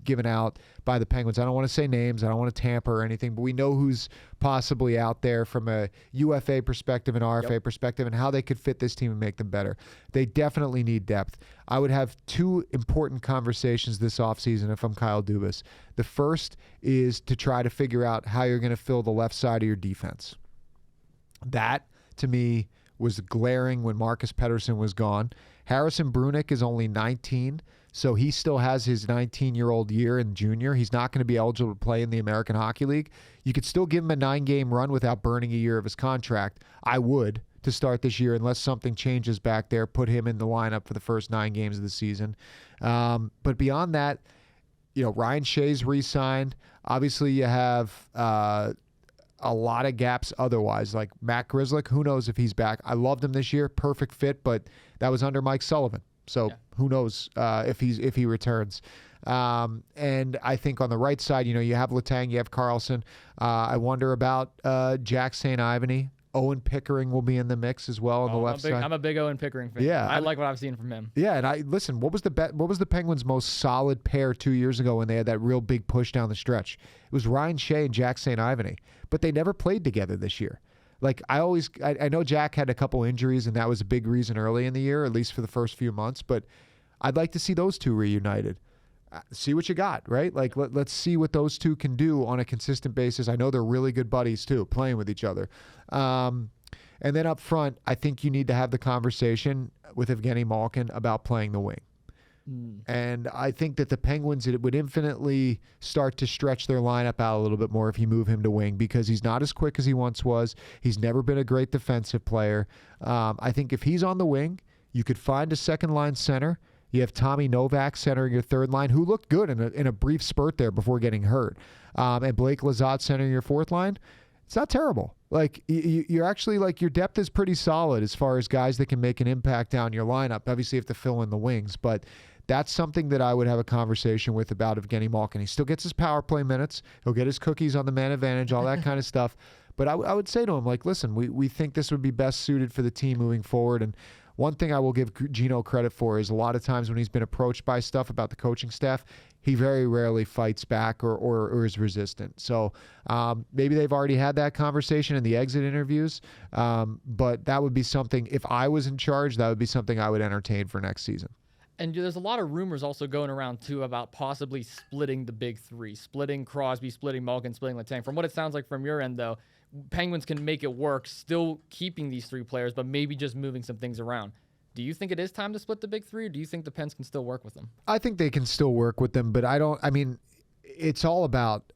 given out by the Penguins. I don't want to say names. I don't want to tamper or anything, but we know who's possibly out there from a UFA perspective and RFA perspective and how they could fit this team and make them better. They definitely need depth. I would have two important conversations this offseason if I'm Kyle Dubas. The first is to try to figure out how you're going to fill the left side of your defense. That, to me, was glaring when Marcus Pettersson was gone. Harrison Brunick is only 19, so he still has his 19-year-old year in junior. He's not going to be eligible to play in the American Hockey League. You could still give him a 9-game run without burning a year of his contract. I would, to start this year, unless something changes back there, put him in the lineup for the first 9 games of the season. But beyond that, Ryan Shea's re-signed. Obviously, you have a lot of gaps otherwise, like Matt Grzelcyk. Who knows if he's back? I loved him this year. Perfect fit, but that was under Mike Sullivan. So who knows if he returns. And I think on the right side, you have Letang, you have Carlson. I wonder about Jack St. Ivany. Owen Pickering will be in the mix as well on the left side.
I'm a big Owen Pickering fan.
Yeah,
I like what I've seen from him.
Yeah, and listen. What was the Penguins' most solid pair 2 years ago when they had that real big push down the stretch? It was Ryan Shea and Jack St. Ivany, but they never played together this year. Like I know Jack had a couple injuries, and that was a big reason early in the year, at least for the first few months. But I'd like to see those two reunited. See what you got, right? Like let's see what those two can do on a consistent basis. I know they're really good buddies too, playing with each other. And then up front, I think you need to have the conversation with Evgeny Malkin about playing the wing. And I think that the Penguins, it would infinitely start to stretch their lineup out a little bit more if you move him to wing, because he's not as quick as he once was. He's never been a great defensive player. I think if he's on the wing, you could find a second-line center. You have Tommy Novak centering your third line, who looked good in a brief spurt there before getting hurt. And Blake Lizotte centering your fourth line. It's not terrible. Like you're actually, like, your depth is pretty solid as far as guys that can make an impact down your lineup. Obviously, you have to fill in the wings, but that's something that I would have a conversation with about Evgeny Malkin. He still gets his power play minutes. He'll get his cookies on the man advantage, all that kind of stuff. But I would say to him, like, listen, we think this would be best suited for the team moving forward. And one thing I will give Gino credit for is a lot of times when he's been approached by stuff about the coaching staff, he very rarely fights back or is resistant. So maybe they've already had that conversation in the exit interviews. But that would be something, if I was in charge, that would be something I would entertain for next season.
And there's a lot of rumors also going around, too, about possibly splitting the big three, splitting Crosby, splitting Malkin, splitting Letang. From what it sounds like from your end, though, Penguins can make it work, still keeping these three players, but maybe just moving some things around. Do you think it is time to split the big three, or do you think the Pens can still work with them?
I think they can still work with them, but it's all about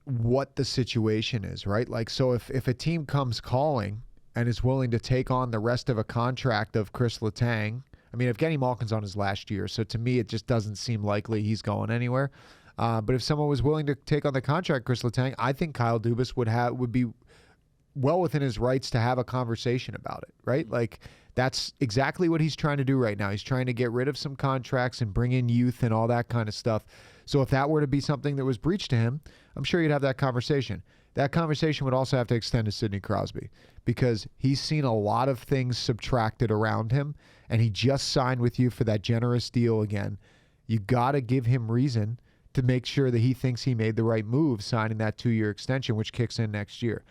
what the situation is, right? Like, so if a team comes calling and is willing to take on the rest of a contract of Chris Letang, Evgeny Malkin's on his last year, so to me it just doesn't seem likely he's going anywhere. But if someone was willing to take on the contract Chris Letang, I think Kyle Dubas would be well within his rights to have a conversation about it, right? Like, that's exactly what he's trying to do right now. He's trying to get rid of some contracts and bring in youth and all that kind of stuff. So if that were to be something that was breached to him, I'm sure you'd have that conversation. That conversation would also have to extend to Sidney Crosby, because he's seen a lot of things subtracted around him, and he just signed with you for that generous deal again. You got to give him reason to make sure that he thinks he made the right move signing that 2-year extension, which kicks in next year.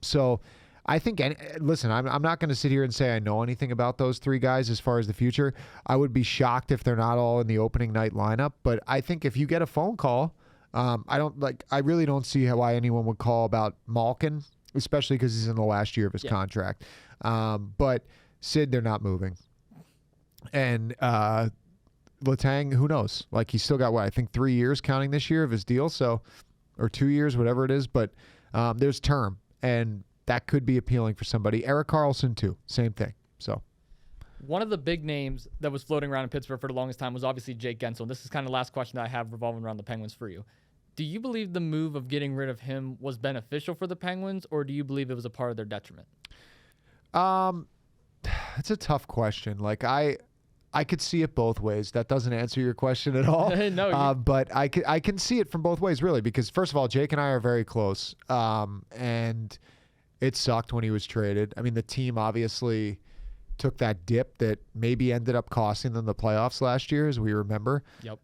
So I think, listen, I'm not going to sit here and say I know anything about those three guys as far as the future. I would be shocked if they're not all in the opening night lineup. But I think if you get a phone call, I really don't see why anyone would call about Malkin, especially because he's in the last year of his contract. But Sid, they're not moving. And Letang, who knows? Like, he's still got, 3 years counting this year of his deal, so, or 2 years, whatever it is. But there's term, and that could be appealing for somebody. Erik Karlsson, too. Same thing. So,
one of the big names that was floating around in Pittsburgh for the longest time was obviously Jake Guentzel. This is kind of the last question that I have revolving around the Penguins for you. Do you believe the move of getting rid of him was beneficial for the Penguins, or do you believe it was a part of their detriment?
It's a tough question. Like, I could see it both ways. That doesn't answer your question at all.
No,
but I can see it from both ways, really, because first of all, Jake and I are very close. And it sucked when he was traded. The team obviously took that dip that maybe ended up costing them the playoffs last year, as we remember.
Yep.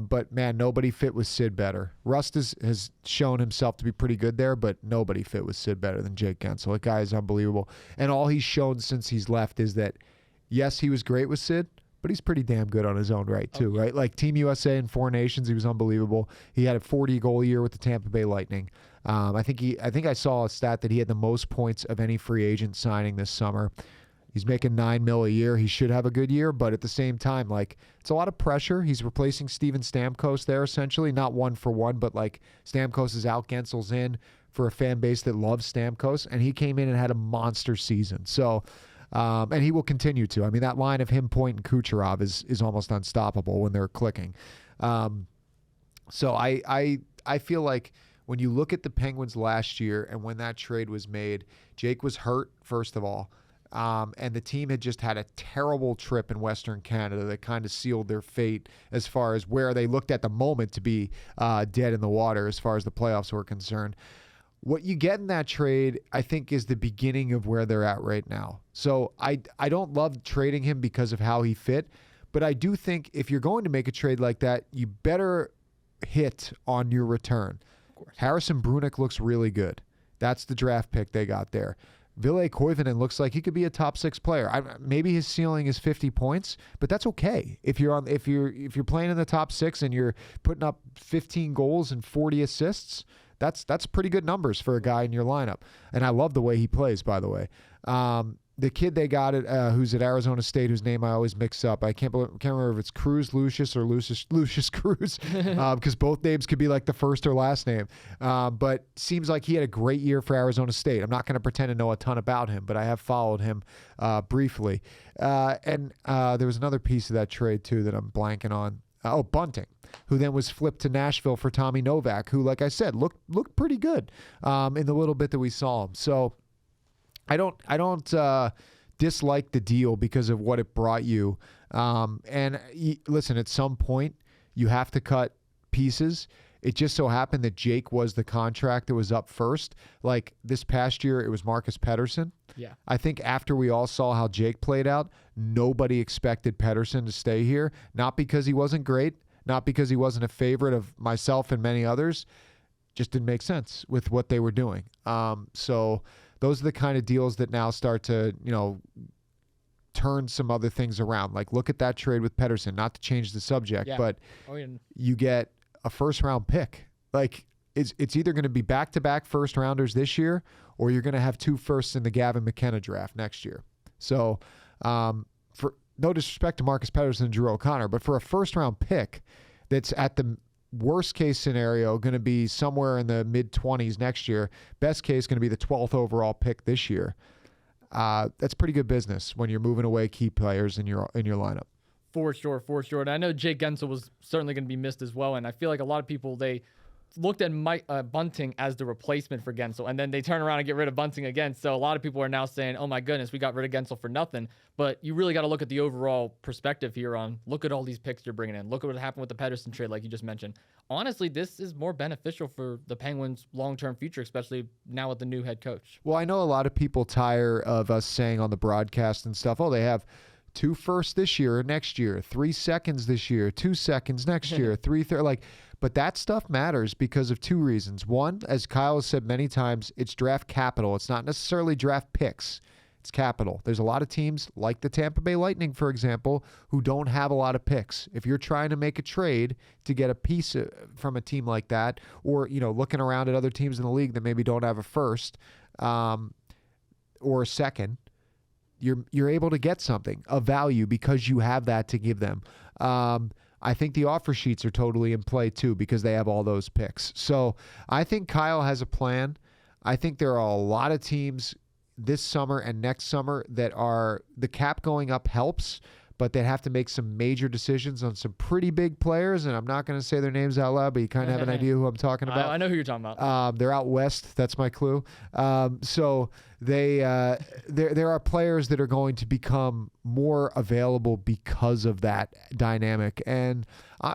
But man, nobody fit with Sid better. Rust has shown himself to be pretty good there, but nobody fit with Sid better than Jake Guentzel. That guy is unbelievable. And all he's shown since he's left is that, yes, he was great with Sid, but he's pretty damn good on his own right, too, right? Like, Team USA and 4 Nations, he was unbelievable. He had a 40-goal year with the Tampa Bay Lightning. I think I saw a stat that he had the most points of any free agent signing this summer. He's making $9 million a year. He should have a good year, but at the same time, like, it's a lot of pressure. He's replacing Steven Stamkos there, essentially. Not one for one, but, like, Stamkos is out, Guentzel's in for a fan base that loves Stamkos, and he came in and had a monster season. So, and he will continue to. That line of him, Point, and Kucherov is almost unstoppable when they're clicking. So I feel like when you look at the Penguins last year and when that trade was made, Jake was hurt, first of all. And the team had just had a terrible trip in Western Canada that kind of sealed their fate as far as where they looked at the moment to be dead in the water as far as the playoffs were concerned. What you get in that trade, I think, is the beginning of where they're at right now. So I don't love trading him because of how he fit, but I do think if you're going to make a trade like that, you better hit on your return.
Of course.
Harrison Brunick looks really good. That's the draft pick they got there. Ville Koivunen looks like he could be a top 6 player. Maybe his ceiling is 50 points, but that's okay. If you're playing in the top 6 and you're putting up 15 goals and 40 assists, that's pretty good numbers for a guy in your lineup. And I love the way he plays, by the way. The kid they got who's at Arizona State, whose name I always mix up. I can't remember if it's Cruz Lucius or Lucius Cruz, because both names could be like the first or last name. But seems like he had a great year for Arizona State. I'm not going to pretend to know a ton about him, but I have followed him briefly. And there was another piece of that trade too that I'm blanking on. Bunting, who then was flipped to Nashville for Tommy Novak, who, like I said, looked pretty good in the little bit that we saw him. So I don't dislike the deal because of what it brought you. Listen, at some point you have to cut pieces. It just so happened that Jake was the contract that was up first. Like this past year, it was Marcus Pettersson.
Yeah.
I think after we all saw how Jake played out, nobody expected Pettersson to stay here. Not because he wasn't great, not because he wasn't a favorite of myself and many others. Just didn't make sense with what they were doing. So those are the kind of deals that now start to, turn some other things around. Like look at that trade with Pettersson, not to change the subject, but you get a first-round pick. Like it's either going to be back-to-back first-rounders this year, or you're going to have 2 firsts in the Gavin McKenna draft next year. So, for no disrespect to Marcus Pettersson and Drew O'Connor, but for a first-round pick that's at the worst-case scenario going to be somewhere in the mid-20s next year, best case going to be the 12th overall pick this year. That's pretty good business when you're moving away key players in your lineup.
For sure. And I know Jake Gensel was certainly going to be missed as well, and I feel like a lot of people, they looked at Bunting as the replacement for Gensel, and then they turn around and get rid of Bunting again. So a lot of people are now saying, oh my goodness, we got rid of Gensel for nothing. But you really got to look at the overall perspective here on, look at all these picks you're bringing in. Look at what happened with the Pettersson trade, like you just mentioned. Honestly, this is more beneficial for the Penguins' long-term future, especially now with the new head coach.
Well, I know a lot of people tire of us saying on the broadcast and stuff, they have 2 firsts this year or next year, 3 seconds this year, 2 seconds next year, 3 third, but that stuff matters because of 2 reasons. One, as Kyle has said many times, it's draft capital. It's not necessarily draft picks. It's capital. There's a lot of teams like the Tampa Bay Lightning, for example, who don't have a lot of picks. If you're trying to make a trade to get a piece from a team like that, or looking around at other teams in the league that maybe don't have a first or a second, you're able to get something of value because you have that to give them. I think the offer sheets are totally in play too because they have all those picks. So I think Kyle has a plan. I think there are a lot of teams this summer and next summer that are, the cap going up helps, but they have to make some major decisions on some pretty big players, and I'm not going to say their names out loud, but you kind of have an idea who I'm talking about.
I know who you're talking about.
They're out west. That's my clue. So there are players that are going to become more available because of that dynamic. And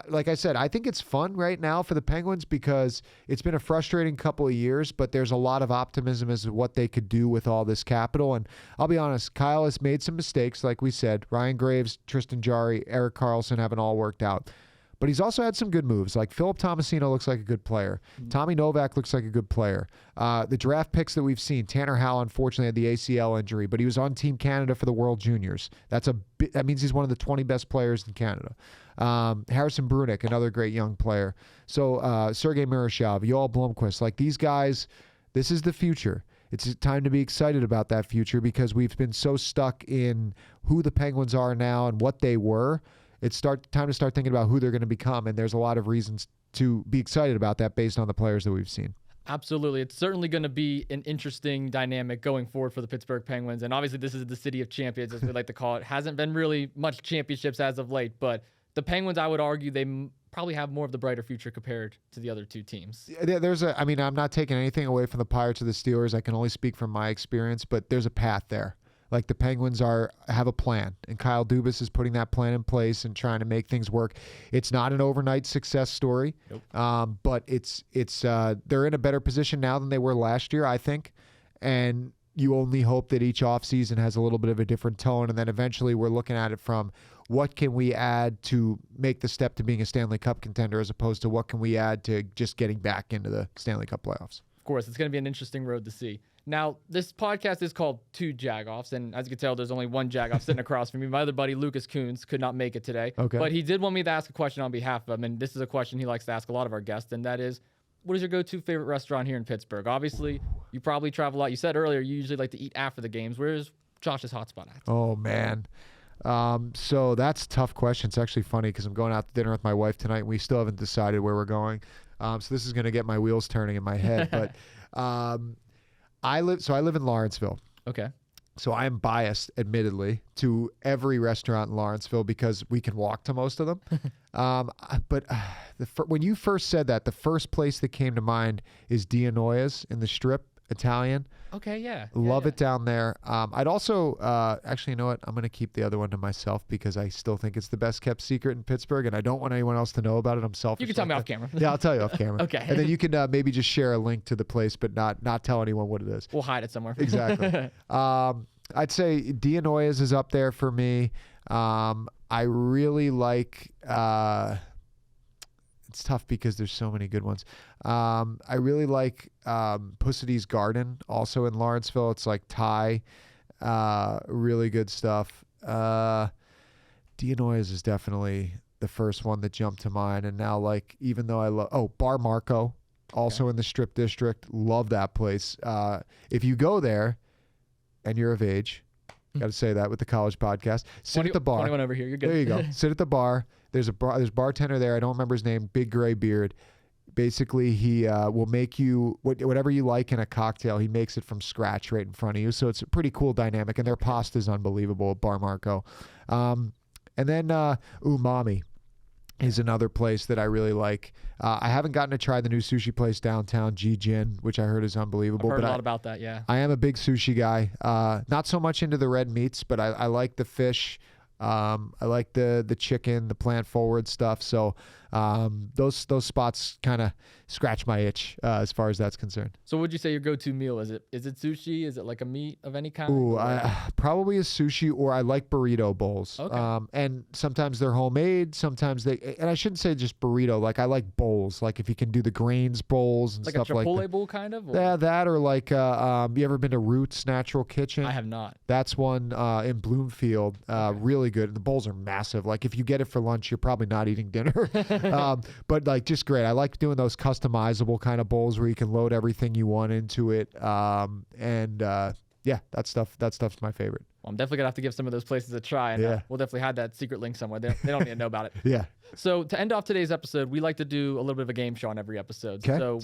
like I said, I think it's fun right now for the Penguins because it's been a frustrating couple of years, but there's a lot of optimism as to what they could do with all this capital. And I'll be honest, Kyle has made some mistakes, like we said. Ryan Graves, Tristan Jarry, Erik Karlsson haven't all worked out. But he's also had some good moves. Like Philip Tomasino looks like a good player. Tommy Novak looks like a good player. The draft picks that we've seen, Tanner Howe unfortunately had the ACL injury, but he was on Team Canada for the World Juniors. That means he's one of the 20 best players in Canada. Harrison Brunick, another great young player. So Sergei Miroshov, Yoel Blomqvist, like these guys, this is the future. It's time to be excited about that future because we've been so stuck in who the Penguins are now and what they were. It's time to start thinking about who they're going to become, and there's a lot of reasons to be excited about that based on the players that we've seen.
Absolutely. It's certainly going to be an interesting dynamic going forward for the Pittsburgh Penguins, and obviously this is the city of champions, as we like to call it. Hasn't been really much championships as of late, but the Penguins, I would argue, they probably have more of the brighter future compared to the other two teams.
I'm not taking anything away from the Pirates or the Steelers. I can only speak from my experience, but there's a path there. Like the Penguins have a plan, and Kyle Dubas is putting that plan in place and trying to make things work. It's not an overnight success story, nope. But it's they're in a better position now than they were last year, I think. And you only hope that each offseason has a little bit of a different tone, and then eventually we're looking at it from what can we add to make the step to being a Stanley Cup contender as opposed to what can we add to just getting back into the Stanley Cup playoffs.
Of course, it's going to be an interesting road to see. Now, this podcast is called Two Jagoffs, and as you can tell, there's only one Jagoff sitting across from me. My other buddy, Lucas Kuhns, could not make it today, but he did want me to ask a question on behalf of him, and this is a question he likes to ask a lot of our guests, and that is, what is your go-to favorite restaurant here in Pittsburgh? Obviously, you probably travel a lot. You said earlier you usually like to eat after the games. Where's Josh's hotspot at?
Oh, man. So that's a tough question. It's actually funny because I'm going out to dinner with my wife tonight, and we still haven't decided where we're going. So this is going to get my wheels turning in my head. But I live in Lawrenceville. Okay. So I am biased, admittedly, to every restaurant in Lawrenceville because we can walk to most of them. But when you first said that, the first place that came to mind is Dianoia's in the Strip, Italian.
Okay, yeah.
Love it down there. I'd also, actually, you know what? I'm going to keep the other one to myself because I still think it's the best kept secret in Pittsburgh, and I don't want anyone else to know about it. I'm selfish.
You can tell me off camera.
Yeah, I'll tell you off camera.
Okay.
And then you can maybe just share a link to the place, but not tell anyone what it is.
We'll hide it somewhere.
Exactly. I'd say Dianoia's is up there for me. I really like... it's tough because there's so many good ones. I really like Pussidy's Garden, also in Lawrenceville. It's like Thai, really good stuff. Dianoia's is definitely the first one that jumped to mind. And now, like, even though I love... Bar Marco, also in the Strip District. Love that place. If you go there and you're of age, got to say that with the college podcast, sit at the bar.
21 over here. You're good.
There you go. Sit at the bar. There's a bartender there. I don't remember his name. Big gray beard. Basically, he will make you whatever you like in a cocktail. He makes it from scratch right in front of you. So it's a pretty cool dynamic. And their pasta is unbelievable at Bar Marco. And then Umami is another place that I really like. I haven't gotten to try the new sushi place downtown, Jin, which I heard is unbelievable.
I've heard a lot about that, yeah.
I am a big sushi guy. Not so much into the red meats, but I like the fish. I like the chicken, the plant forward stuff. So those spots kind of scratch my itch as far as that's concerned.
So would you say your go-to meal? Is it sushi? Is it like a meat of any kind?
Ooh, probably a sushi, or I like burrito bowls. Okay. And sometimes they're homemade. Sometimes and I shouldn't say just burrito. Like I like bowls. Like if you can do the grains bowls and
like
stuff like that.
Like a Chipotle bowl kind of? Or?
Yeah, that or like, you ever been to Roots Natural Kitchen?
I have not.
That's one in Bloomfield. Okay. Really good. The bowls are massive. Like if you get it for lunch, you're probably not eating dinner. But like just great. I like doing those customizable kind of bowls where you can load everything you want into it. Yeah, that stuff's my favorite.
Well, I'm definitely gonna have to give some of those places a try, and we'll definitely have that secret link somewhere. They don't need to know about it.
Yeah.
So to end off today's episode, we like to do a little bit of a game show on every episode.
Okay,
so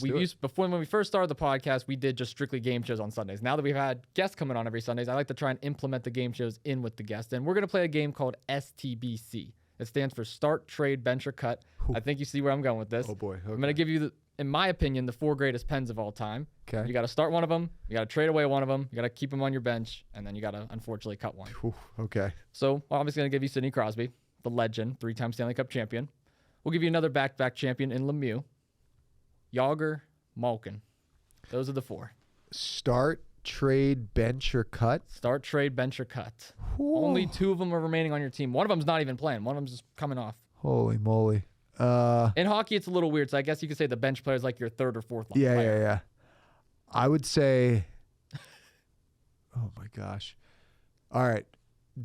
when we first started the podcast, we did just strictly game shows on Sundays. Now that we've had guests coming on every Sundays, I like to try and implement the game shows in with the guests. And we're gonna play a game called STBC. It stands for Start, Trade, Bench, or Cut. I think you see where I'm going with this.
Oh boy. Okay.
I'm going to give you, in my opinion, the 4 greatest pens of all time. Okay. You got to start one of them. You got to trade away one of them. You got to keep them on your bench. And then you got to, unfortunately, cut one.
Okay.
So, obviously, going to give you Sidney Crosby, the legend, 3-time Stanley Cup champion. We'll give you another back-to-back champion in Lemieux. Yager, Malkin. Those are the 4.
Start, trade, bench, or cut?
Start, trade, bench, or cut. Whoa. Only 2 of them are remaining on your team. One of them's not even playing. One of them's just coming off.
Holy moly.
In hockey, it's a little weird, so I guess you could say the bench player is like your 3rd or 4th line player.
Yeah. I would say... Oh, my gosh. All right.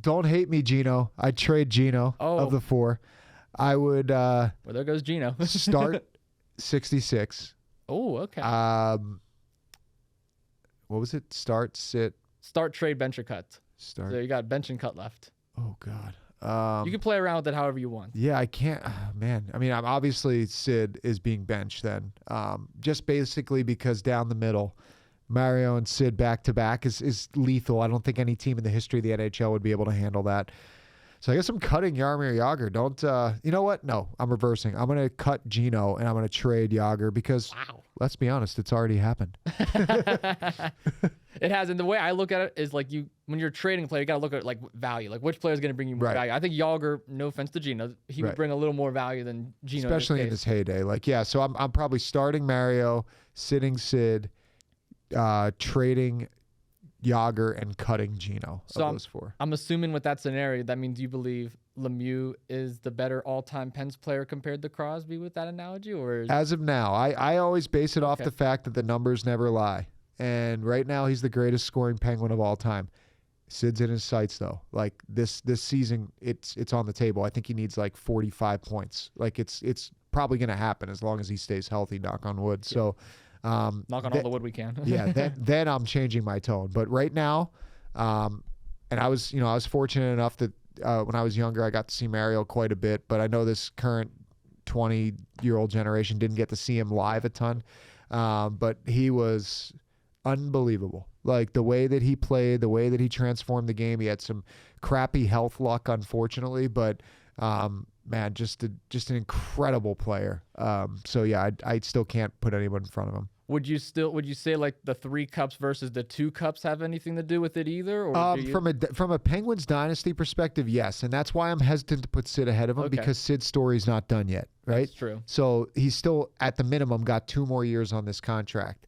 Don't hate me, Gino. I'd trade Gino of the 4. I would...
well, there goes Gino.
Start 66.
Oh, okay.
What was it? Start,
trade, bench, or cut. So you got bench and cut left.
Oh, God.
You can play around with it however you want.
Yeah, I can't. Man, I mean, I'm obviously Sid is being benched then. Just basically because down the middle, Mario and Sid back to back is lethal. I don't think any team in the history of the NHL would be able to handle that. So I guess I'm cutting Jaromir Jagr. Don't, you know what? No, I'm reversing. I'm going to cut Gino and I'm going to trade Jagr because, let's be honest, it's already happened.
It has. And the way I look at it is like when you're trading a player, you got to look at like value. Like which player is going to bring you more value. I think Jagr, no offense to Gino, he would bring a little more value than Gino.
Especially in his heyday. Like, yeah, so I'm probably starting Mario, sitting Sid, trading Jagr, and cutting Gino.
So
of those four.
I'm assuming with that scenario, that means you believe Lemieux is the better all-time Pens player compared to Crosby with that analogy? Or
as of now, I always base it off the fact that the numbers never lie. And right now, he's the greatest scoring Penguin of all time. Sid's in his sights, though. Like, this season, it's on the table. I think he needs, like, 45 points. Like, it's probably going to happen as long as he stays healthy, knock on wood. Yeah. So,
knock on all the wood we can.
Yeah, then I'm changing my tone. But right now, and I was fortunate enough that when I was younger, I got to see Mario quite a bit. But I know this current 20-year-old generation didn't get to see him live a ton. But he was unbelievable. Like the way that he played, the way that he transformed the game. He had some crappy health luck, unfortunately, but man, just an incredible player. So yeah, I still can't put anyone in front of him.
Would you say like the 3 cups versus the 2 cups have anything to do with it either? Or
from a Penguins dynasty perspective, yes, and that's why I'm hesitant to put Sid ahead of him because Sid's story's not done yet, right?
That's true.
So he's still at the minimum got 2 more years on this contract.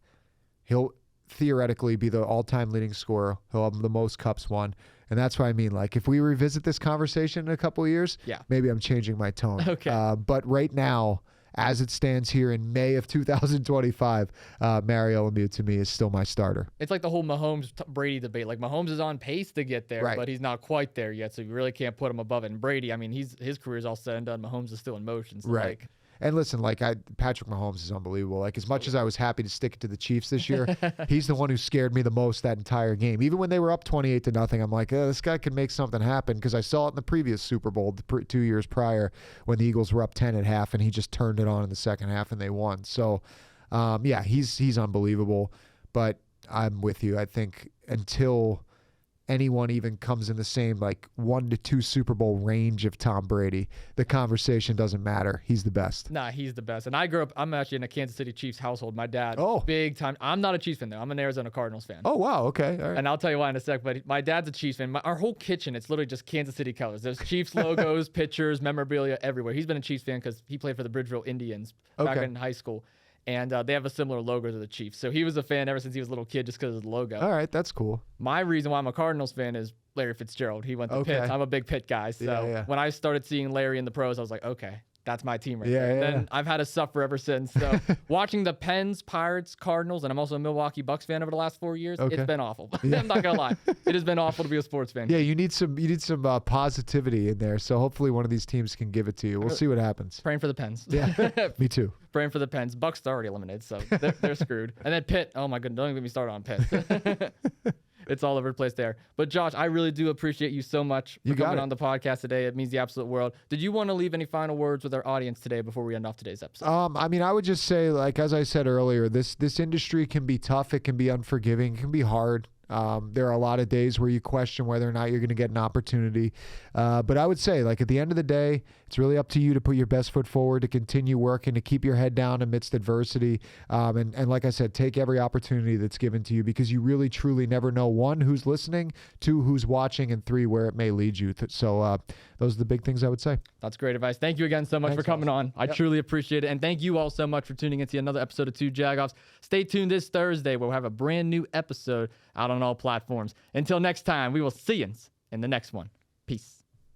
He'll theoretically be the all-time leading scorer. He'll have the most cups won. And that's what I mean. Like, if we revisit this conversation in a couple of years, maybe I'm changing my tone.
Okay.
But right now, as it stands here in May of 2025, Mario Lemieux, to me, is still my starter.
It's like the whole Mahomes-Brady debate. Like, Mahomes is on pace to get there, but he's not quite there yet, so you really can't put him above it. And Brady, I mean, his career is all said and done. Mahomes is still in motion. So
right. And listen, like Patrick Mahomes is unbelievable. Like as much as I was happy to stick it to the Chiefs this year, he's the one who scared me the most that entire game. Even when they were up 28-0, I'm like, this guy can make something happen because I saw it in the previous Super Bowl 2 years prior when the Eagles were up 10 at half and he just turned it on in the second half and they won. So, yeah, he's unbelievable. But I'm with you. I think until anyone even comes in the same like 1 to 2 Super Bowl range of Tom Brady, the conversation doesn't matter. He's the best.
Nah, he's the best. And I'm actually in a Kansas City Chiefs household. My dad, big time. I'm not a Chiefs fan though. I'm an Arizona Cardinals fan.
Oh, wow. Okay. All right.
And I'll tell you why in a sec, but my dad's a Chiefs fan. Our whole kitchen, it's literally just Kansas City colors. There's Chiefs logos, pictures, memorabilia everywhere. He's been a Chiefs fan because he played for the Bridgeville Indians back in high school. And they have a similar logo to the Chiefs. So he was a fan ever since he was a little kid just because of the logo.
All right, that's cool.
My reason why I'm a Cardinals fan is Larry Fitzgerald. He went to Pitt. I'm a big Pitt guy. So when I started seeing Larry in the pros, I was like, okay, that's my team right there. And then I've had to suffer ever since. So watching the Pens, Pirates, Cardinals, and I'm also a Milwaukee Bucks fan over the last 4 years, it's been awful. I'm not going to lie. It has been awful to be a sports fan.
Yeah, you need some positivity in there. So hopefully one of these teams can give it to you. We'll see what happens.
Praying for the Pens.
Yeah, me too.
Praying for the Pens. Bucks are already eliminated, so they're screwed. And then Pitt. Oh, my goodness. Don't even get me started on Pitt. It's all over the place there. But Josh, I really do appreciate you so much for coming on the podcast today. It means the absolute world. Did you want to leave any final words with our audience today before we end off today's episode?
I mean, I would just say, like, as I said earlier, this industry can be tough. It can be unforgiving. It can be hard. There are a lot of days where you question whether or not you're going to get an opportunity. But I would say, like, at the end of the day, it's really up to you to put your best foot forward, to continue working, to keep your head down amidst adversity. And like I said, take every opportunity that's given to you because you really, truly never know, 1, who's listening, 2, who's watching, and 3, where it may lead you. So those are the big things I would say.
That's great advice. Thank you again so much for coming on. I truly appreciate it. And thank you all so much for tuning into another episode of 2 Jagoffs. Stay tuned this Thursday where we'll have a brand new episode out on all platforms. Until next time, we will see you in the next one. Peace.